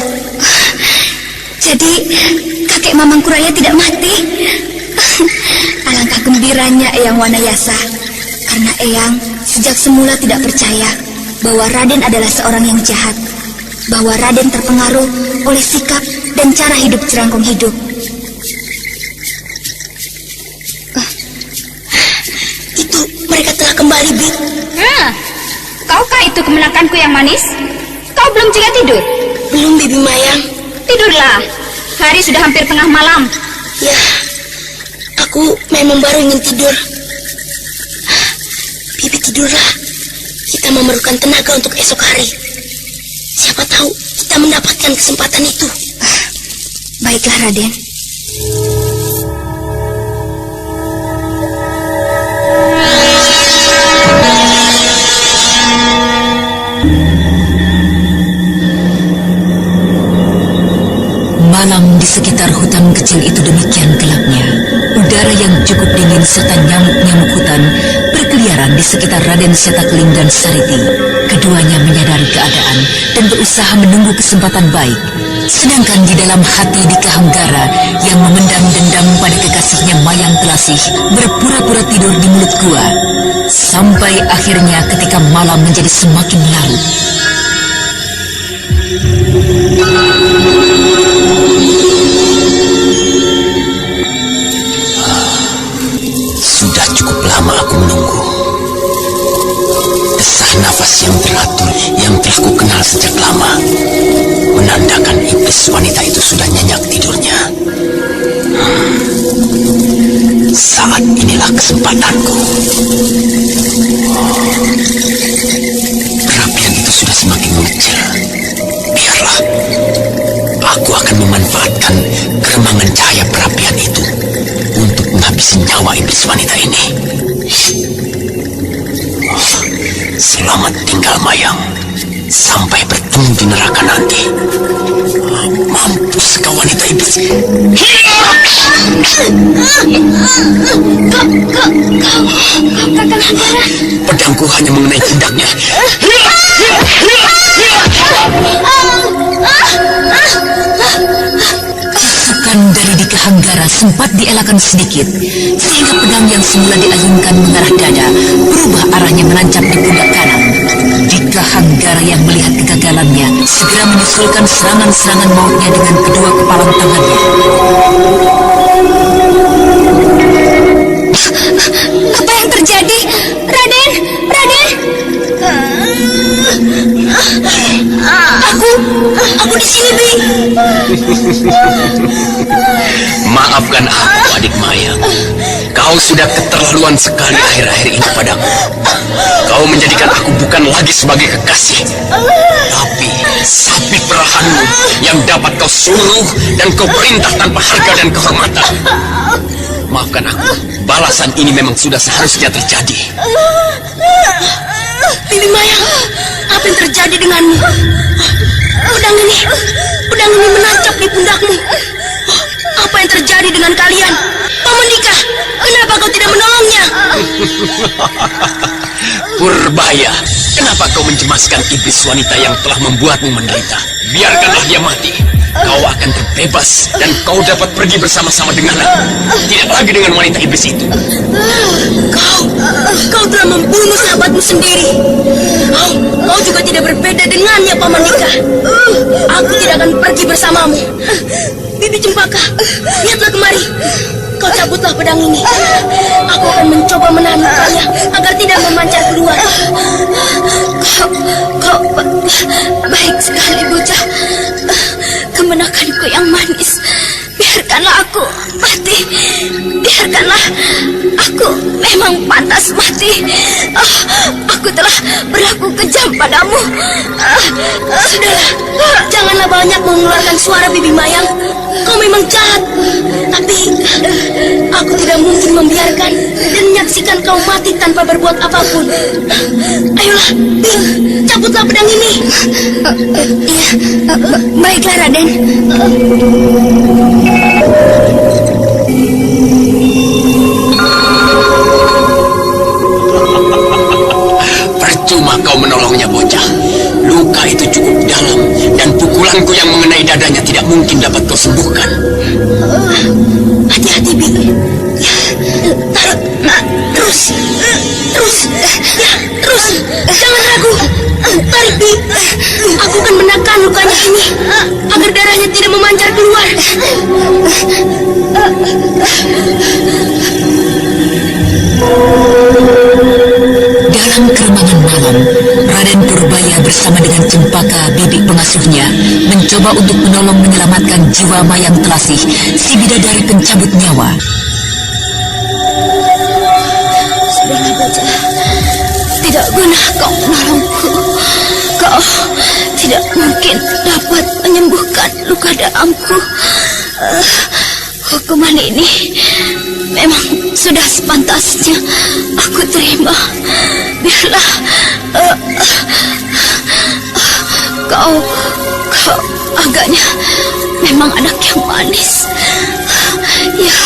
Jadi, kakek Mamangkuraya tidak mati? Alangkah Alangkah gembiranya Eyang Wanayasa, karena Eyang sejak semula tidak percaya bahwa Raden adalah seorang yang jahat, bahwa Raden terpengaruh oleh sikap dan cara hidup Jerangkong Hidup. Itu mereka telah kembali, Bit. Kaukah itu kemenakanku yang manis? Kau belum juga tidur? Belum, Bibi Mayang. Tidurlah, hari sudah hampir tengah malam. Ya, aku memang baru ingin tidur. Bibi tidurlah. Kita memerlukan tenaga untuk esok hari. Siapa tahu kita mendapatkan kesempatan itu. Baiklah, Raden. Malam di sekitar hutan kecil itu demikian gelapnya. Udara yang cukup dingin serta nyamuk-nyamuk hutan berkeliaran di sekitar Raden Setakling dan Sariti. Keduanya menyadari keadaan dan berusaha menunggu kesempatan baik. Sedangkan di dalam hati Dika Hanggara yang memendam dendam pada kekasihnya Mayang Telasih berpura-pura tidur di mulut gua. Sampai akhirnya ketika malam menjadi semakin larut. Sudah cukup lama aku menunggu. Desah nafas yang teratur yang telah ku kenal sejak lama menandakan iblis wanita itu sudah nyenyak tidurnya. Saat inilah kesempatanku. Perapian itu sudah semakin mengecil. Biarlah, aku akan memanfaatkan keremangan cahaya perapian itu untuk menghabisi nyawa iblis wanita ini. Selamat tinggal, Mayang. Sampai bertemu di neraka nanti. Mampus kau wanita iblis. Pedangku hanya mengenai pundaknya. Tusukan dari Dika Hanggara sempat dielakkan sedikit, sehingga pedang yang semula diayunkan mengarah dada berubah arahnya menancap di pundak kanan. Dika Hanggara yang melihat kegagalannya segera menyusulkan serangan-serangan mautnya dengan kedua kepalan tangannya. Apa yang terjadi? Raden! Raden! Aku di sini, Bi. Maafkan aku, adik Mayang. Kau sudah keterlaluan sekali akhir-akhir ini padaku. Kau menjadikan aku bukan lagi sebagai kekasih, tapi sapi perahanmu yang dapat kau suruh dan kau perintah tanpa harga dan kehormatan. Maafkan aku, balasan ini memang sudah seharusnya terjadi. Bibi Mayang, apa yang terjadi denganmu? Pedang ini menancap di pundakmu. Apa yang terjadi dengan kalian? Paman Dika, kenapa kau tidak menolongnya? Purbaya, kenapa kau mencemaskan iblis wanita yang telah membuatmu menderita? Biarkanlah dia mati. Kau akan terbebas dan kau dapat pergi bersama-sama dengannya. Tidak lagi dengan wanita iblis itu. Kau telah membunuh sahabatmu sendiri. Kau juga tidak berbeda dengannya, Paman Dika. Aku tidak akan pergi bersamamu. Bibi Cempaka, lihatlah kemari. Kau cabutlah pedang ini. Aku akan mencoba menahan lukanya agar tidak memancar keluar. Kau baik sekali, bocah. Kemenakanku yang manis. Biarkanlah aku mati. Biarkanlah aku memang pantas mati. Aku telah berlaku kejam padamu. Sudahlah, janganlah banyak mengeluarkan suara, Bibi Mayang. Kau memang jahat, tapi aku tidak mungkin membiarkan dan menyaksikan kau mati tanpa berbuat apapun. Ayolah, cabutlah pedang ini. Iya, baiklah, Raden. Percuma kau menolongnya, bocah. Luka itu cukup dalam dan pukulanku yang mengenai dadanya tidak mungkin dapat kau sembuhkan. Hati-hati, Bi. Taruh Ya, terus jangan ragu. Tarik, Bi. Aku akan menekan lukanya ini agar darahnya tidak memancar keluar. Dalam keremangan malam, Raden Purbaya bersama dengan Cempaka, bibi pengasuhnya, mencoba untuk menolong menyelamatkan jiwa Mayang Telasih, si bidadari pencabut nyawa. Sudahlah, bocah. Tidak guna kau menolongku. Kau tidak mungkin dapat menyembuhkan luka dalamku. Hukuman ini memang sudah sepantasnya aku terima. Biarlah kau agaknya memang anak yang manis. Ya,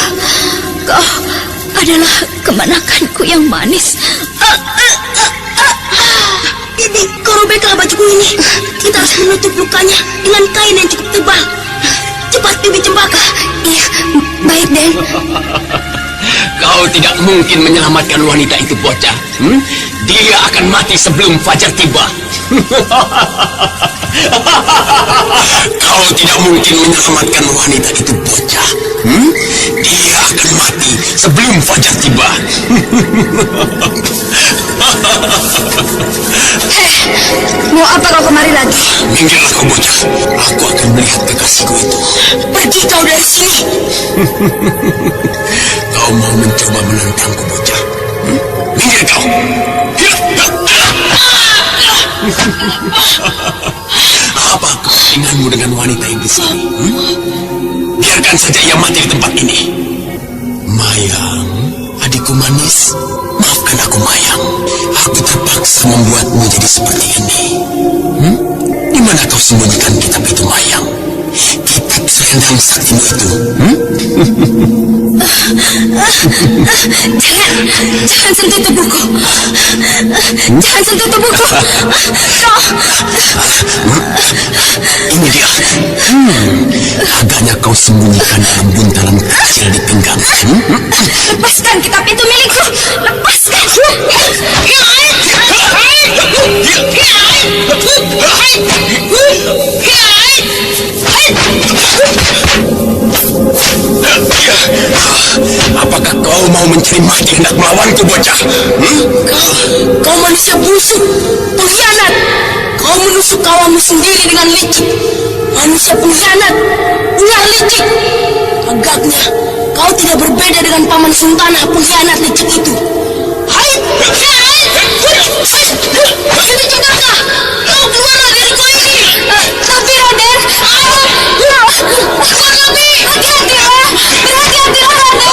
kau adalah kemenakanku yang manis. Bibi, kau robeklah bajuku ini. Kita harus menutup lukanya dengan kain yang cukup tebal. Cepat, Bibi Cempaka. Iya, baik, Den. Kau tidak mungkin menyelamatkan wanita itu, bocah. Dia akan mati sebelum fajar tiba. Kau tidak mungkin menyelamatkan wanita itu, bocah. Dia akan mati sebelum fajar tiba. Mau apa kau kemari lagi? Minggirlah kau, bocah. Aku akan melihat kekasihku itu. Pergi kau dari sini. Kau mau mencoba menentangku, bocah? Minggir kau. Apa kepentinganmu dengan wanita yang di sini? Biarkan saja ia mati di tempat ini. Mayang, adikku manis, maafkan aku, Mayang. Aku terpaksa membuatmu jadi seperti ini. Di mana kau sembunyikan kitab itu, Mayang? Kitab selendang saktimu itu. Jangan sentuh tubuhku. Jangan sentuh tubuhku. Ini dia. Agaknya kau sembunyikan dalam buntalan kecil di pinggang. Lepaskan kitab itu milikku. Lepaskan. Apakah kau mau mencari mati hendak melawanku, bocah? Kau manusia busuk, pengkhianat. Kau menusuk kawanmu sendiri dengan licik. Manusia pengkhianat, ulah licik. Agaknya kau tidak berbeda dengan paman Sultanah pengkhianat licik itu. Hai! Bibi Cempaka, kau keluarlah dari kau ini. Tapi Raden, hati-hatilah, berhati-hatilah Raden.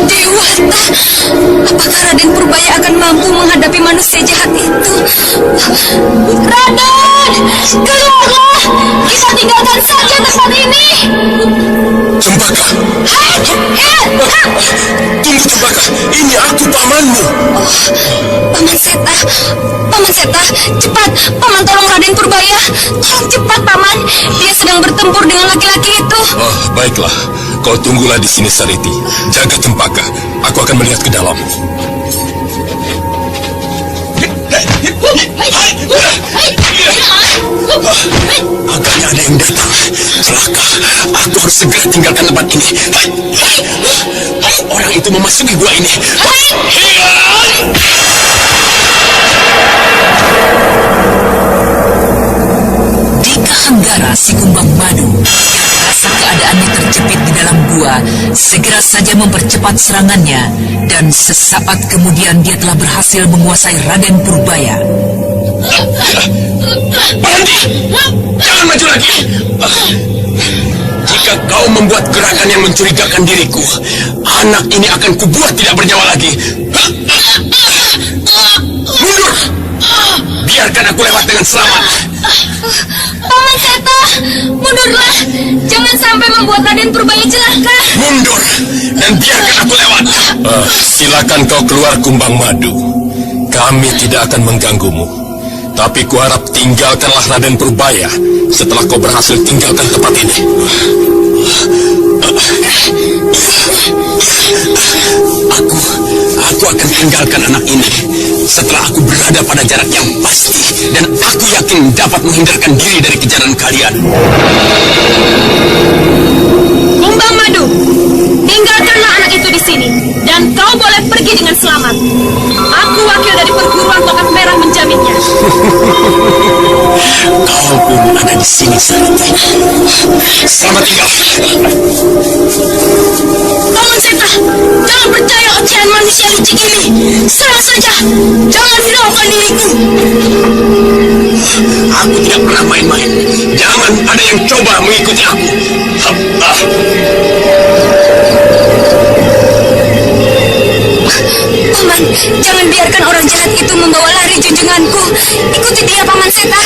Dewata, apakah Raden Purbaya akan mampu menghadapi manusia jahat itu? Raden, keluarlah! Kita tinggalkan saja tempat ini. Cempaka! Tunggu, Cempaka! Ini aku, pamanmu! Paman Seta, cepat, Paman tolong Raden Purbaya. Tolong cepat, Paman. Dia sedang bertempur dengan laki-laki itu. Oh, baiklah. Kau tunggulah di sini, Sariti. Jaga Cempaka. Aku akan melihat ke dalam. Agaknya ada yang datang. Celaka. Aku harus segera tinggalkan tempat ini. Orang itu memasuki gua ini. Di Kahanggara, si Kumbang Madu yang merasa keadaannya terjepit di dalam gua segera saja mempercepat serangannya, dan sesaat kemudian dia telah berhasil menguasai Raden Purbaya. Berhenti! Jangan maju lagi! Jika kau membuat gerakan yang mencurigakan diriku, anak ini akan kubuat tidak bernyawa lagi. Mundur! Biarkan aku lewat dengan selamat. Paman Seta, mundurlah. Jangan sampai membuat Raden Purbaya celaka. Mundur! Dan biarkan aku lewat. Silakan kau keluar, Kumbang Madu. Kami tidak akan mengganggumu. Tapi kuharap tinggalkanlah Raden Purbaya setelah kau berhasil tinggalkan tempat ini. Aku akan tinggalkan anak ini setelah aku berada pada jarak yang pasti dan aku yakin dapat menghindarkan diri dari kejaran kalian. Kumbang Madu, tinggalkanlah anak itu di sini dan kau boleh pergi dengan selamat. Aku wakil dari perguruan tongkat merah menjaminnya. Kau pun ada di sini, Sariti. Selamat tinggal. Paman Seta, jangan percaya ocehan manusia licik ini. Serang saja, jangan hiraukan diriku. Aku tidak pernah main-main. Jangan ada yang coba mengikuti aku. Paman, jangan biarkan orang jahat itu membawa lari junjunganku. Ikuti dia, Paman Seta.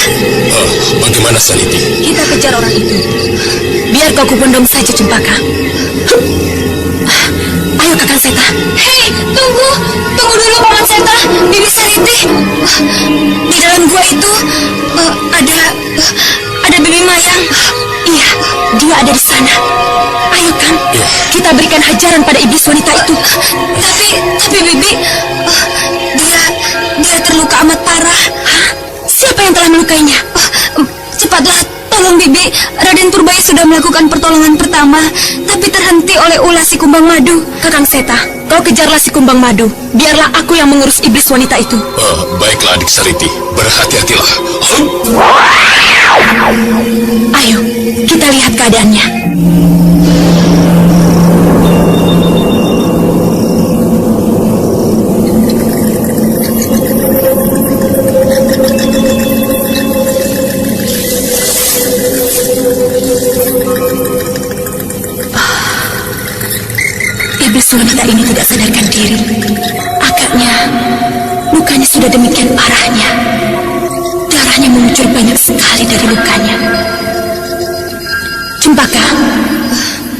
Bagaimana, Sariti? Kita kejar orang itu. Biar kau kupundung saja, Cempaka. Ayo, Kakang Seta. Hei, tunggu dulu, Paman Seta. Bibi Sariti. Di dalam gua itu ada Bibi Mayang. Iya, dia ada di sana. Ayo, Kang. Kita berikan hajaran pada iblis wanita itu. Tapi Bibi, dia terluka amat parah. Hah? Siapa yang telah melukainya? Cepatlah, tolong Bibi. Raden Purbaya sudah melakukan pertolongan pertama, tapi terhenti oleh ulah si Kumbang Madu. Kakang Seta, kau kejarlah si Kumbang Madu. Biarlah aku yang mengurus iblis wanita itu. Baiklah, adik Sariti. Berhati-hatilah. Ayo, kita lihat keadaannya. Iblis wanita ini tidak sadarkan diri. Agaknya lukanya sudah demikian parahnya. Darahnya mengucur banyak sekali dari lukanya. Cempaka,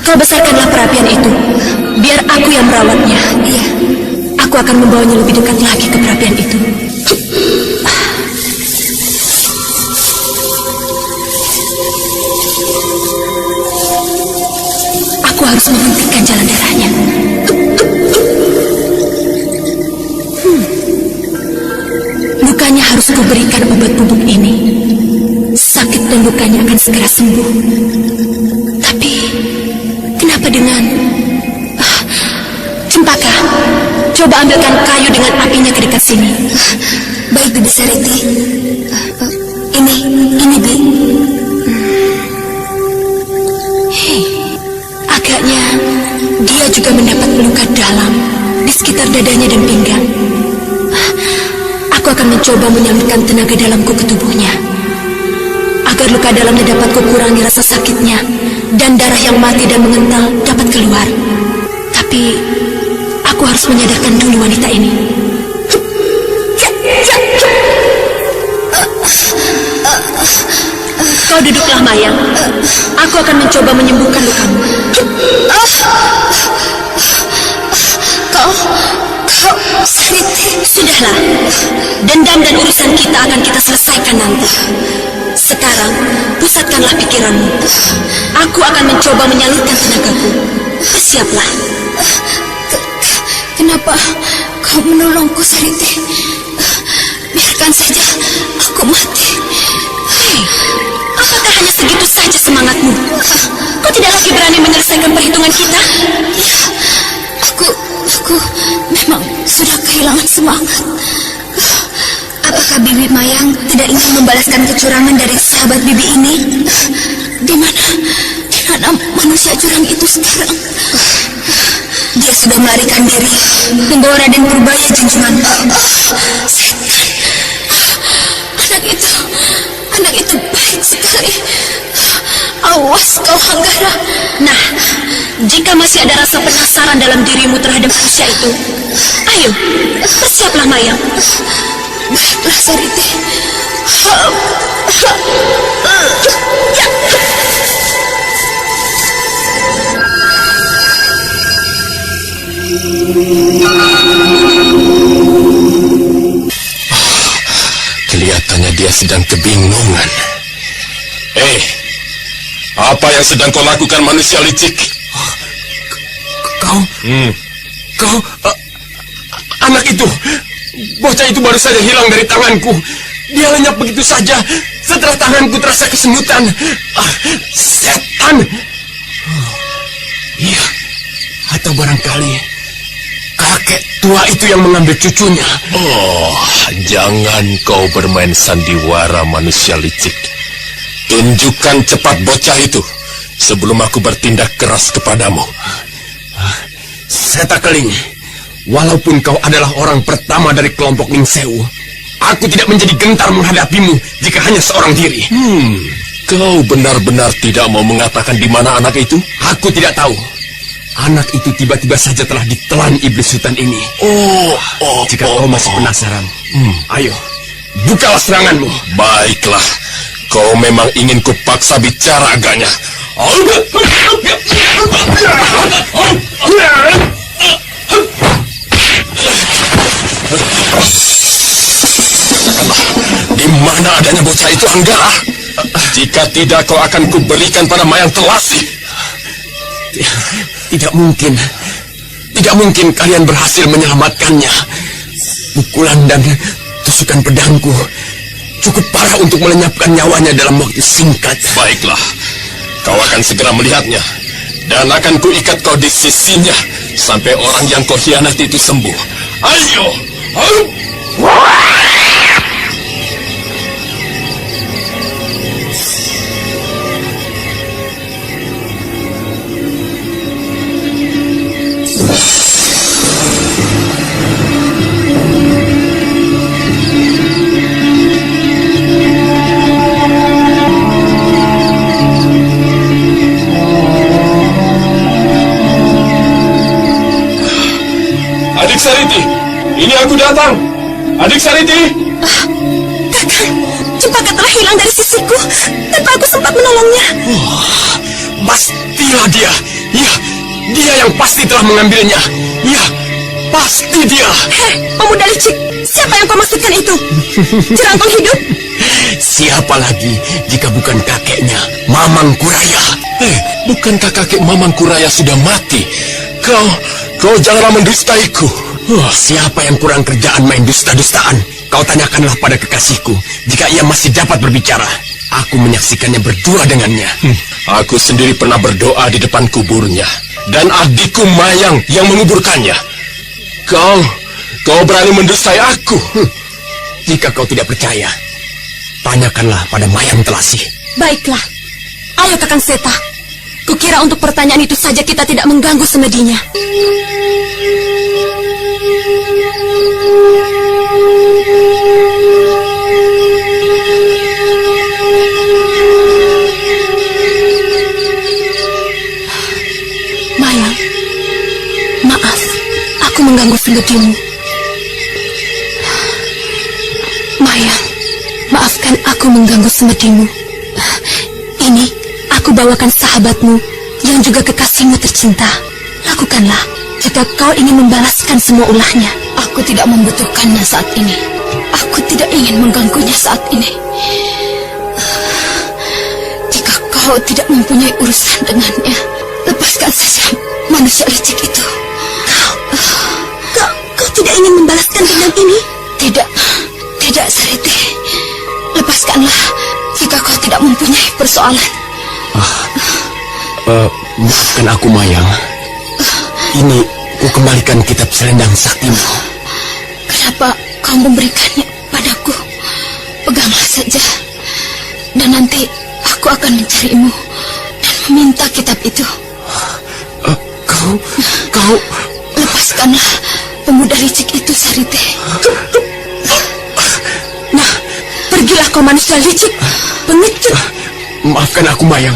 kau besarkanlah perapian itu. Biar aku yang merawatnya. Iya. Aku akan membawanya lebih dekat lagi ke perapian itu. Aku harus menghentikan jalan darahnya. Lukanya harus kuberikan obat bubuk ini. Sakit dan lukanya akan segera sembuh. Tapi kenapa dengan Cempaka, coba ambilkan kayu dengan apinya ke dekat sini. Baik, Bibi Sariti. Ini Bi. Hei, agaknya dia juga mendapat luka dalam di sekitar dadanya dan pinggang. Aku akan mencoba menyalurkan tenaga dalamku ke tubuhnya, agar luka dalamnya dapat kukurangi rasa sakitnya dan darah yang mati dan mengental dapat keluar. Tapi aku harus menyadarkan dulu wanita ini. Kau duduklah, Mayang. Aku akan mencoba menyembuhkan lukamu. Kau Sariti. Sudahlah, dendam dan urusan kita akan kita selesaikan nanti. Sekarang, pusatkanlah pikiranmu. Aku akan mencoba menyalurkan tenagaku. Bersiaplah. Kenapa kau menolongku, Sariti? Biarkan saja aku mati. Hei, apakah hanya segitu saja semangatmu? Kau tidak lagi berani menyelesaikan perhitungan kita? Ya, aku memang sudah kehilangan semangat. Apakah Bibi Mayang tidak ingin membalaskan kecurangan dari sahabat Bibi ini? Di mana manusia curang itu sekarang? Dia sudah melarikan diri, membawa Raden Purbaya junjungan. Setan, anak itu baik sekali. Awas kau, Hanggara. Nah, jika masih ada rasa penasaran dalam dirimu terhadap manusia itu, ayo, bersiaplah, Mayang. Baiklah, Sariti. Dia sedang kebingungan. Apa yang sedang kau lakukan, manusia licik? Kau, anak itu, bocah itu baru saja hilang dari tanganku. Dia lenyap begitu saja setelah tanganku terasa kesemutan. Setan! Iya, atau barangkali kakek tua itu yang mengambil cucunya. Jangan kau bermain sandiwara, manusia licik. Tunjukkan cepat bocah itu sebelum aku bertindak keras kepadamu. Seta Keling, walaupun kau adalah orang pertama dari kelompok Ning Sewu, aku tidak menjadi gentar menghadapimu jika hanya seorang diri. Kau benar-benar tidak mau mengatakan di mana anak itu? Aku tidak tahu. Anak itu tiba-tiba saja telah ditelan iblis hutan ini. Jika kau masih penasaran, ayo, bukalah seranganmu. Baiklah, kau memang ingin kupaksa bicara agaknya. Di mana adanya bocah itu, Anggara? Jika tidak, kau akan kuberikan pada mayang telasi. Tidak mungkin. Tidak mungkin kalian berhasil menyelamatkannya. Pukulan dan tusukan pedangku cukup parah untuk melenyapkan nyawanya dalam waktu singkat. Baiklah, kau akan segera melihatnya. Dan akan kuikat kau di sisinya sampai orang yang kau hianati itu sembuh. Ayo! Adik Sariti, ini aku datang. Adik Sariti. Kakang, Cempaka telah hilang dari sisiku tanpa aku sempat menolongnya. Pastilah dia. Ya, dia yang pasti telah mengambilnya. Ya, pasti dia. Pemuda licik, siapa yang kau maksudkan itu? Jerangkong hidup? Siapa lagi jika bukan kakeknya, Mamang Kuraya? Bukankah kakek Mamang Kuraya sudah mati? Kau janganlah mendustaiku. Siapa yang kurang kerjaan main dusta-dustaan? Kau tanyakanlah pada kekasihku jika ia masih dapat berbicara. Aku menyaksikannya berdua dengannya. Aku sendiri pernah berdoa di depan kuburnya. Dan adikku Mayang yang menguburkannya. Kau berani mendustai aku? Jika kau tidak percaya, tanyakanlah pada Mayang Telasi. Baiklah, ayo Kakang Seta. Kukira untuk pertanyaan itu saja kita tidak mengganggu semedinya. Mayang, maaf, aku mengganggu semedimu. Mayang, maafkan aku mengganggu semedimu. Ini aku bawakan sahabatmu yang juga kekasihmu tercinta. Lakukanlah jika kau ingin membalaskan semua ulahnya. Aku tidak membutuhkannya saat ini. Aku tidak ingin mengganggunya saat ini. Jika kau tidak mempunyai urusan dengannya, lepaskan saja manusia licik itu. Kau tidak ingin membalaskan dendam ini? Tidak Sariti. Lepaskanlah jika kau tidak mempunyai persoalan. Maafkan aku, Mayang. Ini ku kembalikan kitab selendang saktimu. Kenapa kau memberikannya padaku? Peganglah saja. Dan nanti aku akan mencarimu dan meminta kitab itu. Kau... Lepaskanlah pemuda licik itu, Sariti. Nah, pergilah kau manusia licik, pengecut. Maafkan aku, Mayang.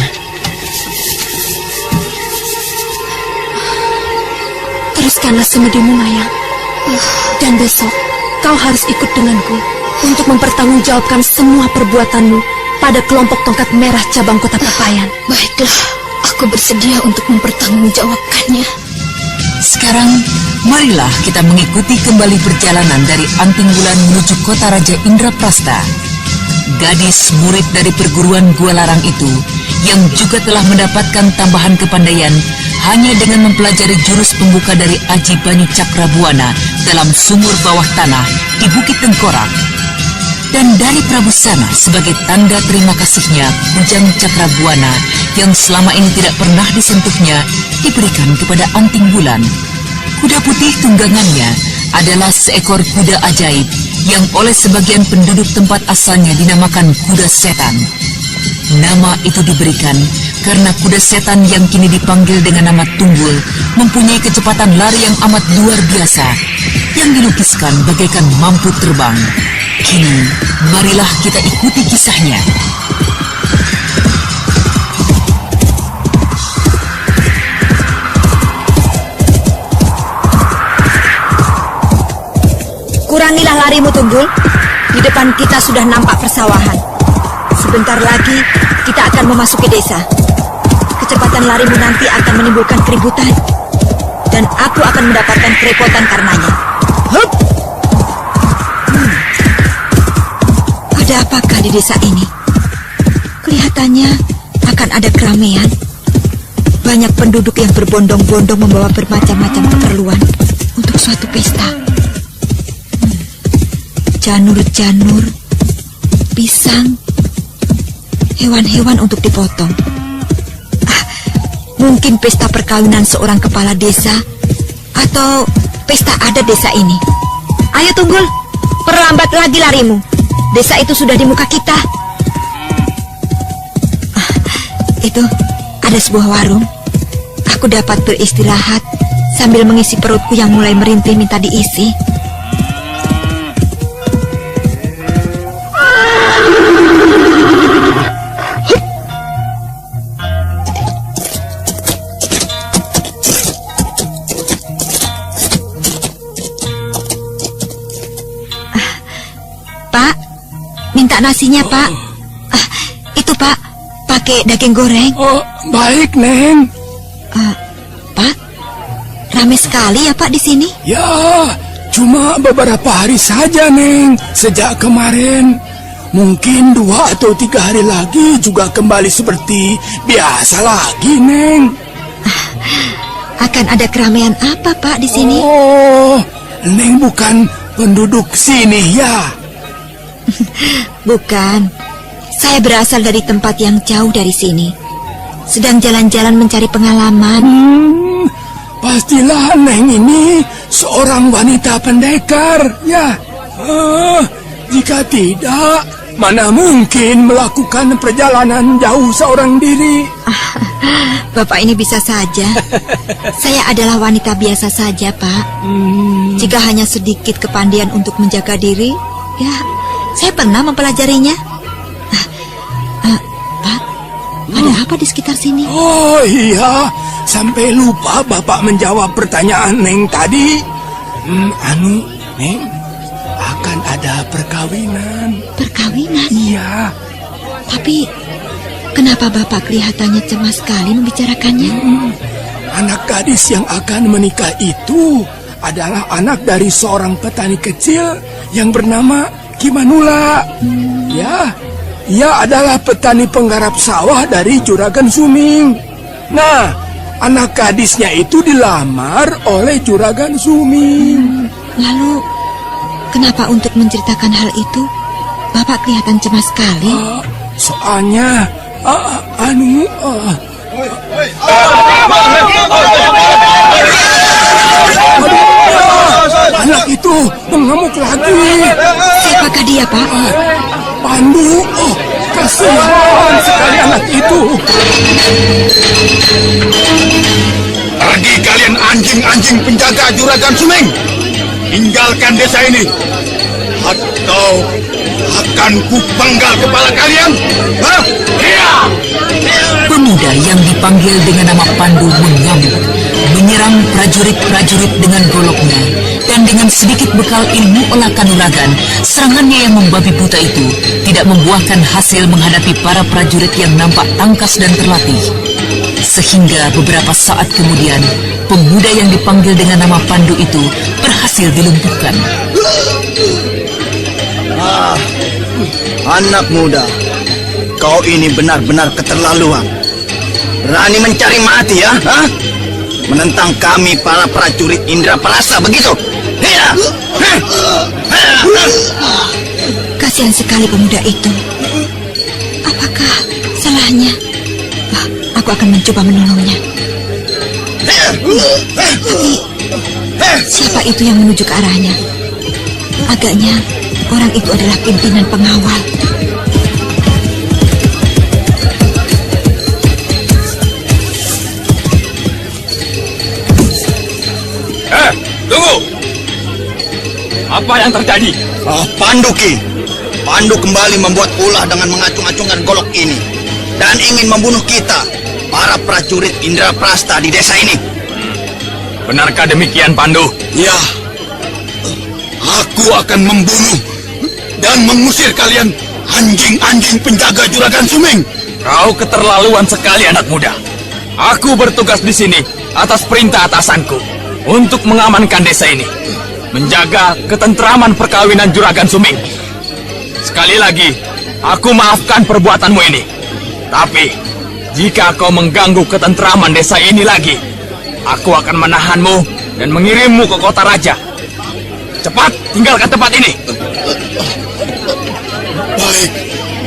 Teruskanlah semedimu, Mayang. Dan besok kau harus ikut denganku untuk mempertanggungjawabkan semua perbuatanmu pada kelompok tongkat merah cabang kota Papayan. Baiklah, aku bersedia untuk mempertanggungjawabkannya. Sekarang, marilah kita mengikuti kembali perjalanan dari Anting Wulan menuju kota Raja Indraprasta. gadis murid dari perguruan Gua Larang itu, yang juga telah mendapatkan tambahan kepandaian hanya dengan mempelajari jurus pembuka dari Aji Banyu Cakrabuana dalam sumur bawah tanah di Bukit Tengkorak. Dan dari Prabu Sana sebagai tanda terima kasihnya, kujang Cakrabuana yang selama ini tidak pernah disentuhnya diberikan kepada Anting Bulan. Kuda putih tunggangannya adalah seekor kuda ajaib yang oleh sebagian penduduk tempat asalnya dinamakan kuda setan. Nama itu diberikan karena kuda setan yang kini dipanggil dengan nama Tunggul mempunyai kecepatan lari yang amat luar biasa, yang dilukiskan bagaikan mampu terbang. Kini, marilah kita ikuti kisahnya. Kurangilah larimu, Tunggul. Di depan kita sudah nampak persawahan. Sebentar lagi kita akan memasuki desa. Kecepatan larimu nanti akan menimbulkan keributan, dan aku akan mendapatkan kerepotan karenanya. Hup! Ada apakah di desa ini? Kelihatannya akan ada keramaian. Banyak penduduk yang berbondong-bondong membawa bermacam-macam keperluan untuk suatu pesta. Janur-janur, pisang, hewan-hewan untuk dipotong. Mungkin pesta perkawinan seorang kepala desa atau pesta adat desa ini. Ayo Tunggul, perlambat lagi larimu. Desa itu sudah di muka kita. Itu ada sebuah warung. Aku dapat beristirahat sambil mengisi perutku yang mulai merintih minta diisi. Minta nasinya, Pak. Itu, Pak, pakai daging goreng. Oh, baik, Neng. Pak, ramai sekali ya, Pak, di sini? Ya, cuma beberapa hari saja, Neng. Sejak kemarin. Mungkin 2 atau 3 hari lagi juga kembali seperti biasa lagi, Neng. Akan ada keramaian apa, Pak, di sini? Oh, Neng bukan penduduk sini, ya? Bukan. Saya berasal dari tempat yang jauh dari sini. Sedang jalan-jalan mencari pengalaman. Pastilah Neng ini seorang wanita pendekar, ya. Jika tidak, mana mungkin melakukan perjalanan jauh seorang diri. Bapak ini bisa saja. Saya adalah wanita biasa saja, Pak. Jika hanya sedikit kepandaian untuk menjaga diri, ya, saya pernah mempelajarinya. Pak, ada apa di sekitar sini? Oh iya, sampai lupa Bapak menjawab pertanyaan Neng tadi. Neng, akan ada perkawinan. Perkawinan? Iya. Tapi, kenapa Bapak kelihatannya cemas sekali membicarakannya? Anak gadis yang akan menikah itu adalah anak dari seorang petani kecil yang bernama Kimanula. Ya, ia adalah petani penggarap sawah dari Juragan Suming. Nah, anak gadisnya itu dilamar oleh Juragan Suming. Lalu, kenapa untuk menceritakan hal itu, Bapak kelihatan cemas sekali? Soalnya, anak itu mengamuk lagi. Siapakah dia, Pak? Pandu. Oh, kasihan sekali anak itu. Pergi kalian anjing-anjing penjaga Juragan Suming. Tinggalkan desa ini, atau akan kupenggal kepala kalian. Iya. Pemuda yang dipanggil dengan nama Pandu mengamuk, menyerang prajurit-prajurit dengan goloknya, dan dengan sedikit bekal ilmu olah kanuragan, serangannya yang membabi buta itu tidak membuahkan hasil menghadapi para prajurit yang nampak tangkas dan terlatih. Sehingga beberapa saat kemudian, pemuda yang dipanggil dengan nama Pandu itu berhasil dilumpuhkan. Anak muda, kau ini benar-benar keterlaluan. Berani mencari mati ya? Hah? Menentang kami para prajurit Indraprasta begitu? Ya. Kasihan sekali pemuda itu. Apakah salahnya? Wah, aku akan mencoba menolongnya. Tapi siapa itu yang menuju ke arahnya? Agaknya orang itu adalah pimpinan pengawal. Tunggu! Apa yang terjadi? Pandu Ki. Pandu kembali membuat ulah dengan mengacung-acungkan golok ini dan ingin membunuh kita, para prajurit Indraprasta di desa ini. Benarkah demikian, Pandu? Ya, aku akan membunuh dan mengusir kalian anjing-anjing penjaga Juragan Suming. Kau keterlaluan sekali, anak muda. Aku bertugas di sini atas perintah atasanku untuk mengamankan desa ini, menjaga ketentraman perkawinan Juragan Suming. Sekali lagi, aku maafkan perbuatanmu ini. Tapi, jika kau mengganggu ketentraman desa ini lagi, aku akan menahanmu dan mengirimmu ke kota raja. Cepat, tinggalkan tempat ini.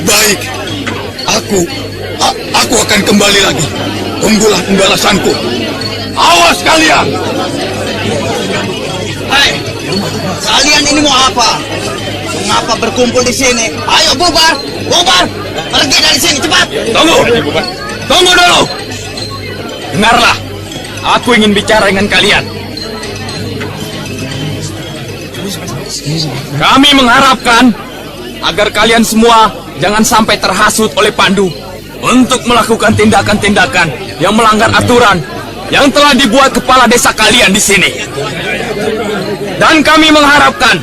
Baik. Aku akan kembali lagi. Tunggulah pembalasanku. Awas kalian! Hai, kalian ini mau apa? Mengapa berkumpul di sini? Ayo bubar, pergi dari sini cepat. Tunggu dulu. Dengarlah, aku ingin bicara dengan kalian. Kami mengharapkan agar kalian semua jangan sampai terhasut oleh Pandu untuk melakukan tindakan-tindakan yang melanggar aturan yang telah dibuat kepala desa kalian di sini. Dan kami mengharapkan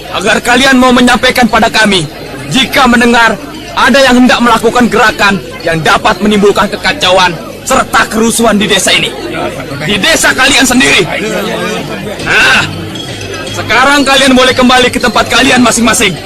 agar kalian mau menyampaikan pada kami jika mendengar ada yang hendak melakukan gerakan yang dapat menimbulkan kekacauan serta kerusuhan di desa ini. Di desa kalian sendiri. Nah, sekarang kalian boleh kembali ke tempat kalian masing-masing.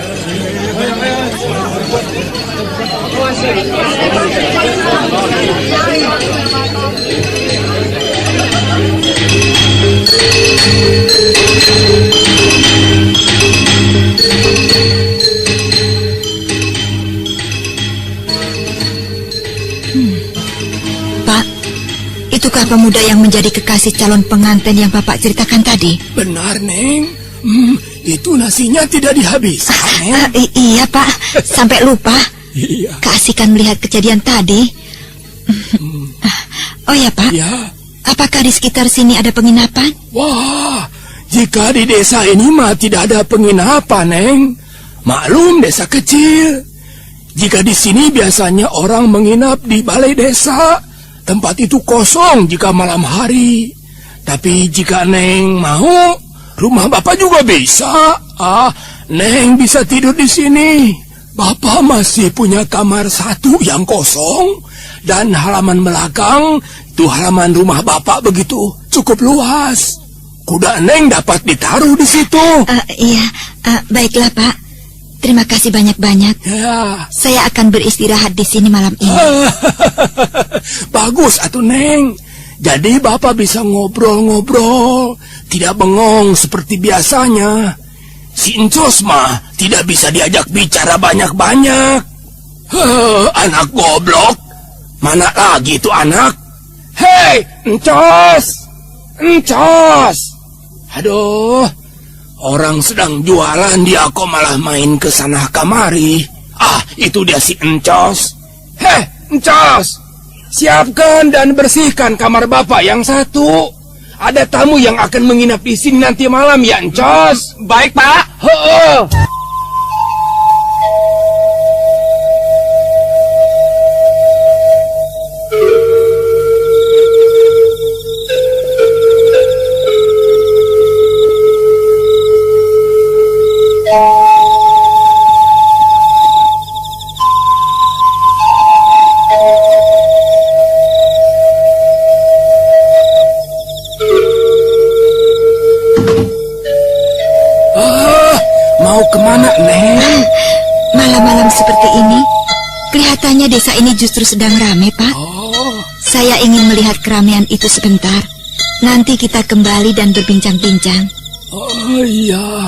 Pak, itukah pemuda yang menjadi kekasih calon pengantin yang Bapak ceritakan tadi? Benar, Neng. Itu nasinya tidak dihabiskan, Neng. Iya, Pak. Sampai lupa. Iya. Keasikan melihat kejadian tadi. Oh ya, Pak. Ya. Apakah di sekitar sini ada penginapan? Wah, jika di desa ini mah tidak ada penginapan, Neng. Maklum desa kecil. Jika di sini biasanya orang menginap di balai desa. Tempat itu kosong jika malam hari. Tapi jika Neng mau, rumah Bapak juga bisa. Neng bisa tidur di sini. Bapak masih punya kamar satu yang kosong. Dan halaman belakang, itu halaman rumah Bapak begitu cukup luas. Kuda Neng dapat ditaruh di situ. Iya, baiklah Pak. Terima kasih banyak-banyak. Ya. Saya akan beristirahat di sini malam ini. Bagus atuh Neng. Jadi Bapak bisa ngobrol-ngobrol, tidak bengong seperti biasanya. Si Encos mah tidak bisa diajak bicara banyak-banyak. Anak goblok. Mana lagi itu anak? Hei, Encos! Encos! Aduh, orang sedang jualan dia kok malah main ke sana kamari. Itu dia si Encos. Hei, Encos! Siapkan dan bersihkan kamar Bapak yang satu. Ada tamu yang akan menginap di sini nanti malam ya, Encos. Baik, Pak. Mau kemana, Neng? Malam-malam seperti ini, kelihatannya desa ini justru sedang ramai, Pak. Saya ingin melihat keramaian itu sebentar. Nanti kita kembali dan berbincang-bincang. Oh iya,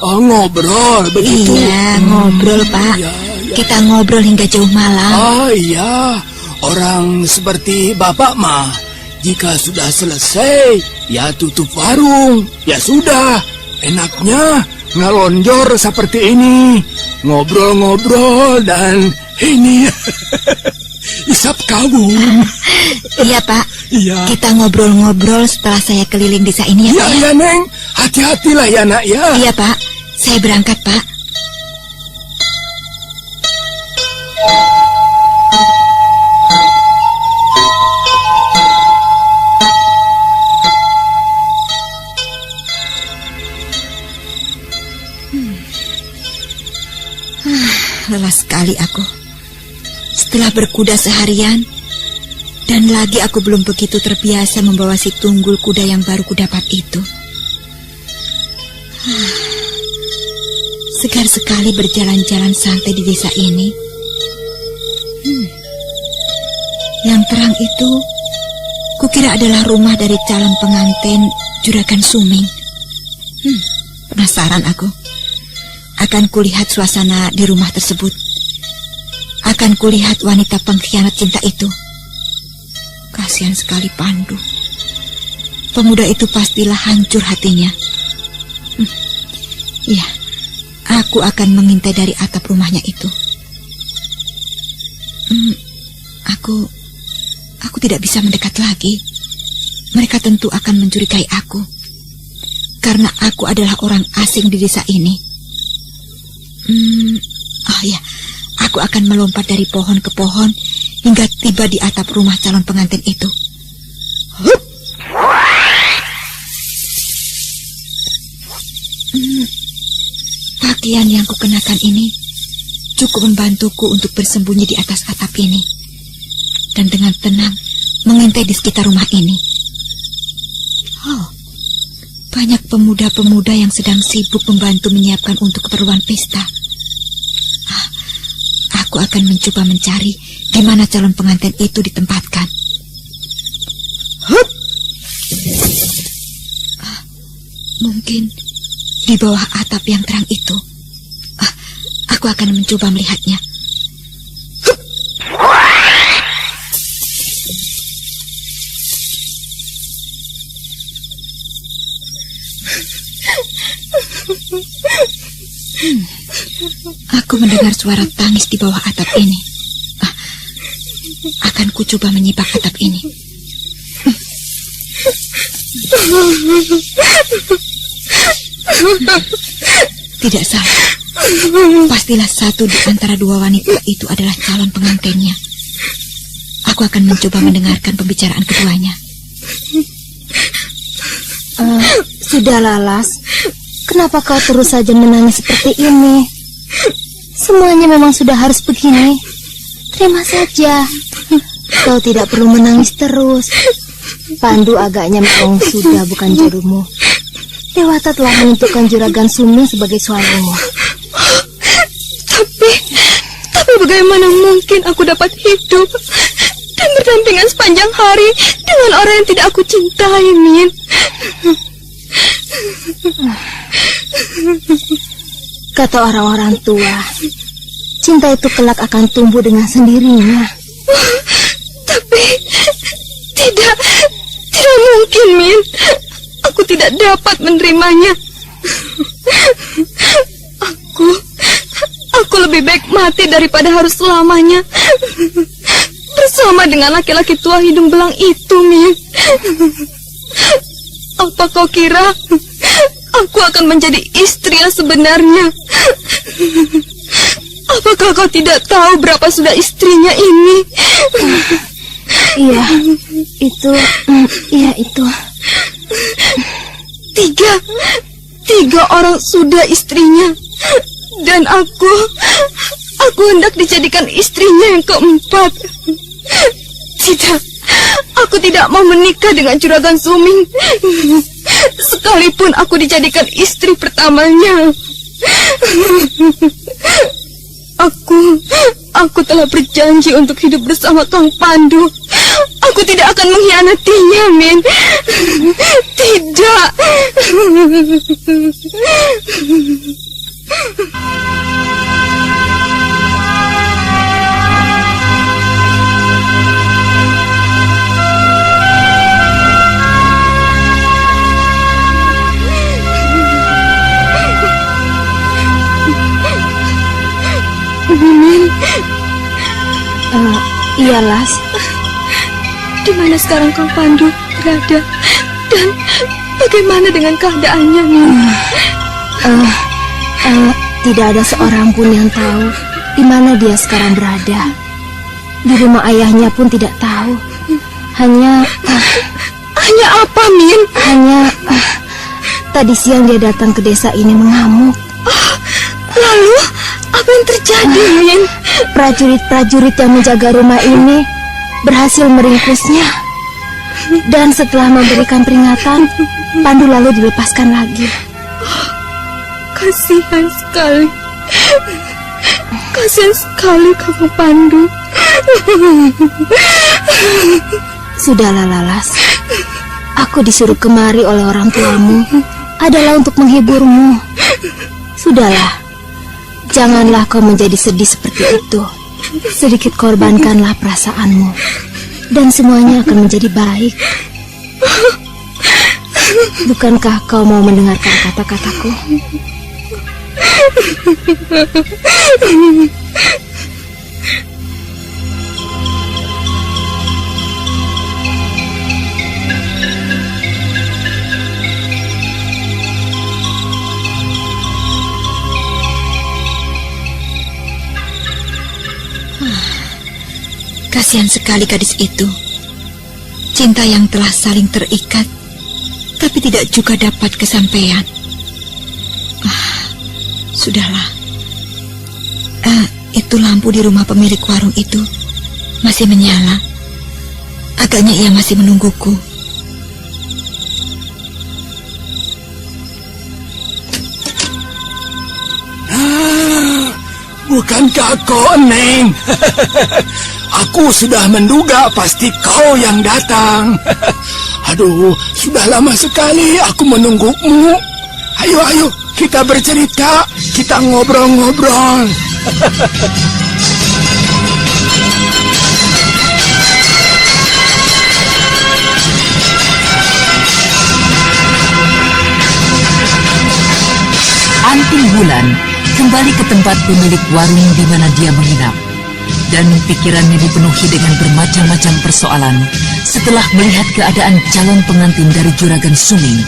ngobrol begitu. Iya, ngobrol, Pak. Iya. Kita ngobrol hingga jauh malam. Oh iya, orang seperti Bapak mah, jika sudah selesai, ya tutup warung. Ya sudah, enaknya ngelonjor seperti ini. Ngobrol-ngobrol dan ini isap kawung. Iya, Pak. Iya. Kita ngobrol-ngobrol setelah saya keliling desa ini, ya, Iya, Pak. iya, Neng. Hati-hatilah ya, Nak, ya. Iya, Pak. Saya berangkat, Pak. Lelah sekali aku. Setelah berkuda seharian, dan lagi aku belum begitu terbiasa membawa si tunggul kuda yang baru kudapat itu. Segar sekali berjalan-jalan santai di desa ini. Yang terang itu, kukira adalah rumah dari calon pengantin Juragan Suming. Penasaran aku. Akan kulihat suasana di rumah tersebut. Akan kulihat wanita pengkhianat cinta itu. Kasihan sekali Pandu. Pemuda itu pastilah hancur hatinya. Iya, aku akan mengintai dari atap rumahnya itu. Aku tidak bisa mendekat lagi. Mereka tentu akan mencurigai aku. Karena aku adalah orang asing di desa ini. Oh ya, aku akan melompat dari pohon ke pohon hingga tiba di atap rumah calon pengantin itu. Pakaian yang kukenakan ini cukup membantuku untuk bersembunyi di atas atap ini dan dengan tenang mengintai di sekitar rumah ini. Oh, banyak pemuda-pemuda yang sedang sibuk membantu menyiapkan untuk keperluan pesta. Aku akan mencoba mencari di mana calon pengantin itu ditempatkan. Mungkin di bawah atap yang terang itu. Aku akan mencoba melihatnya. Aku mendengar suara tangis di bawah atap ini. Akan ku coba menyibak atap ini. Tidak salah. Pastilah satu di antara dua wanita itu adalah calon pengantinnya. Aku akan mencoba mendengarkan pembicaraan keduanya. Sudah Lalas, kenapa kau terus saja menangis seperti ini? Semuanya memang sudah harus begini. Terima saja. Kau tidak perlu menangis terus. Pandu agaknya memang sudah bukan jodohmu. Dewata telah menentukan Juragan Suming sebagai suamimu. Tapi bagaimana mungkin aku dapat hidup dan berdampingan sepanjang hari dengan orang yang tidak aku cintai, Min? Kata orang-orang tua, cinta itu kelak akan tumbuh dengan sendirinya. Tapi tidak mungkin, Min. Aku tidak dapat menerimanya. Aku lebih baik mati daripada harus selamanya bersama dengan laki-laki tua hidung belang itu, Min. Apa kau kira aku akan menjadi istri yang sebenarnya? Apakah kau tidak tahu berapa sudah istrinya ini? Iya, itu. Tiga orang sudah istrinya. Dan aku hendak dijadikan istrinya yang keempat. Tidak, aku tidak mau menikah dengan Juragan Suming. Sekalipun aku dijadikan istri pertamanya. Aku telah berjanji untuk hidup bersama Kang Pandu. Aku tidak akan mengkhianatinya, Min. Tidak. Min. Iya, Las. Di mana sekarang Kang Pandu berada? Dan bagaimana dengan keadaannya, Min? Tidak ada seorang pun yang tahu di mana dia sekarang berada. Di rumah ayahnya pun tidak tahu. Hanya apa, Min? Hanya tadi siang dia datang ke desa ini mengamuk. Lalu apa yang terjadi, Min? Prajurit-prajurit yang menjaga rumah ini berhasil meringkusnya. Dan setelah memberikan peringatan, Pandu lalu dilepaskan lagi. Kasihan sekali. Kasihan sekali kamu, Pandu. Sudahlah, Lalas. Aku disuruh kemari oleh orang tuamu adalah untuk menghiburmu. Sudahlah. Janganlah kau menjadi sedih seperti itu. Sedikit korbankanlah perasaanmu, dan semuanya akan menjadi baik. Bukankah kau mau mendengarkan kata-kataku? Kasihan sekali gadis itu. Cinta yang telah saling terikat, tapi tidak juga dapat kesampaian. Sudahlah. Itu lampu di rumah pemilik warung itu masih menyala. Agaknya ia masih menungguku. Bukankah kau, Neng? Aku sudah menduga pasti kau yang datang. Aduh, sudah lama sekali aku menunggumu. Ayo, kita bercerita, kita ngobrol-ngobrol. Anting Wulan kembali ke tempat pemilik warung di mana dia menginap. Dan pikirannya dipenuhi dengan bermacam-macam persoalan setelah melihat keadaan calon pengantin dari Juragan Suming.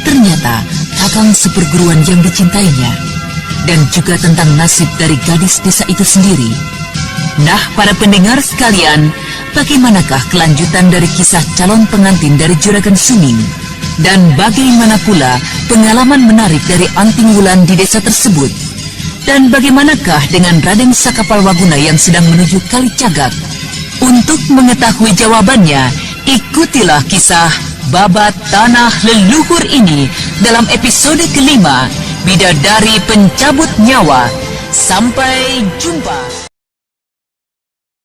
Ternyata kakang seperguruan yang dicintainya. Dan juga tentang nasib dari gadis desa itu sendiri. Nah, para pendengar sekalian, bagaimanakah kelanjutan dari kisah calon pengantin dari Juragan Suming? Dan bagaimana pula pengalaman menarik dari Anting Wulan di desa tersebut? Dan bagaimanakah dengan Raden Sakapalwaguna yang sedang menuju Kalicagak? Untuk mengetahui jawabannya, ikutilah kisah Babat Tanah Leluhur ini dalam episode kelima, Bidadari Pencabut Nyawa. Sampai jumpa.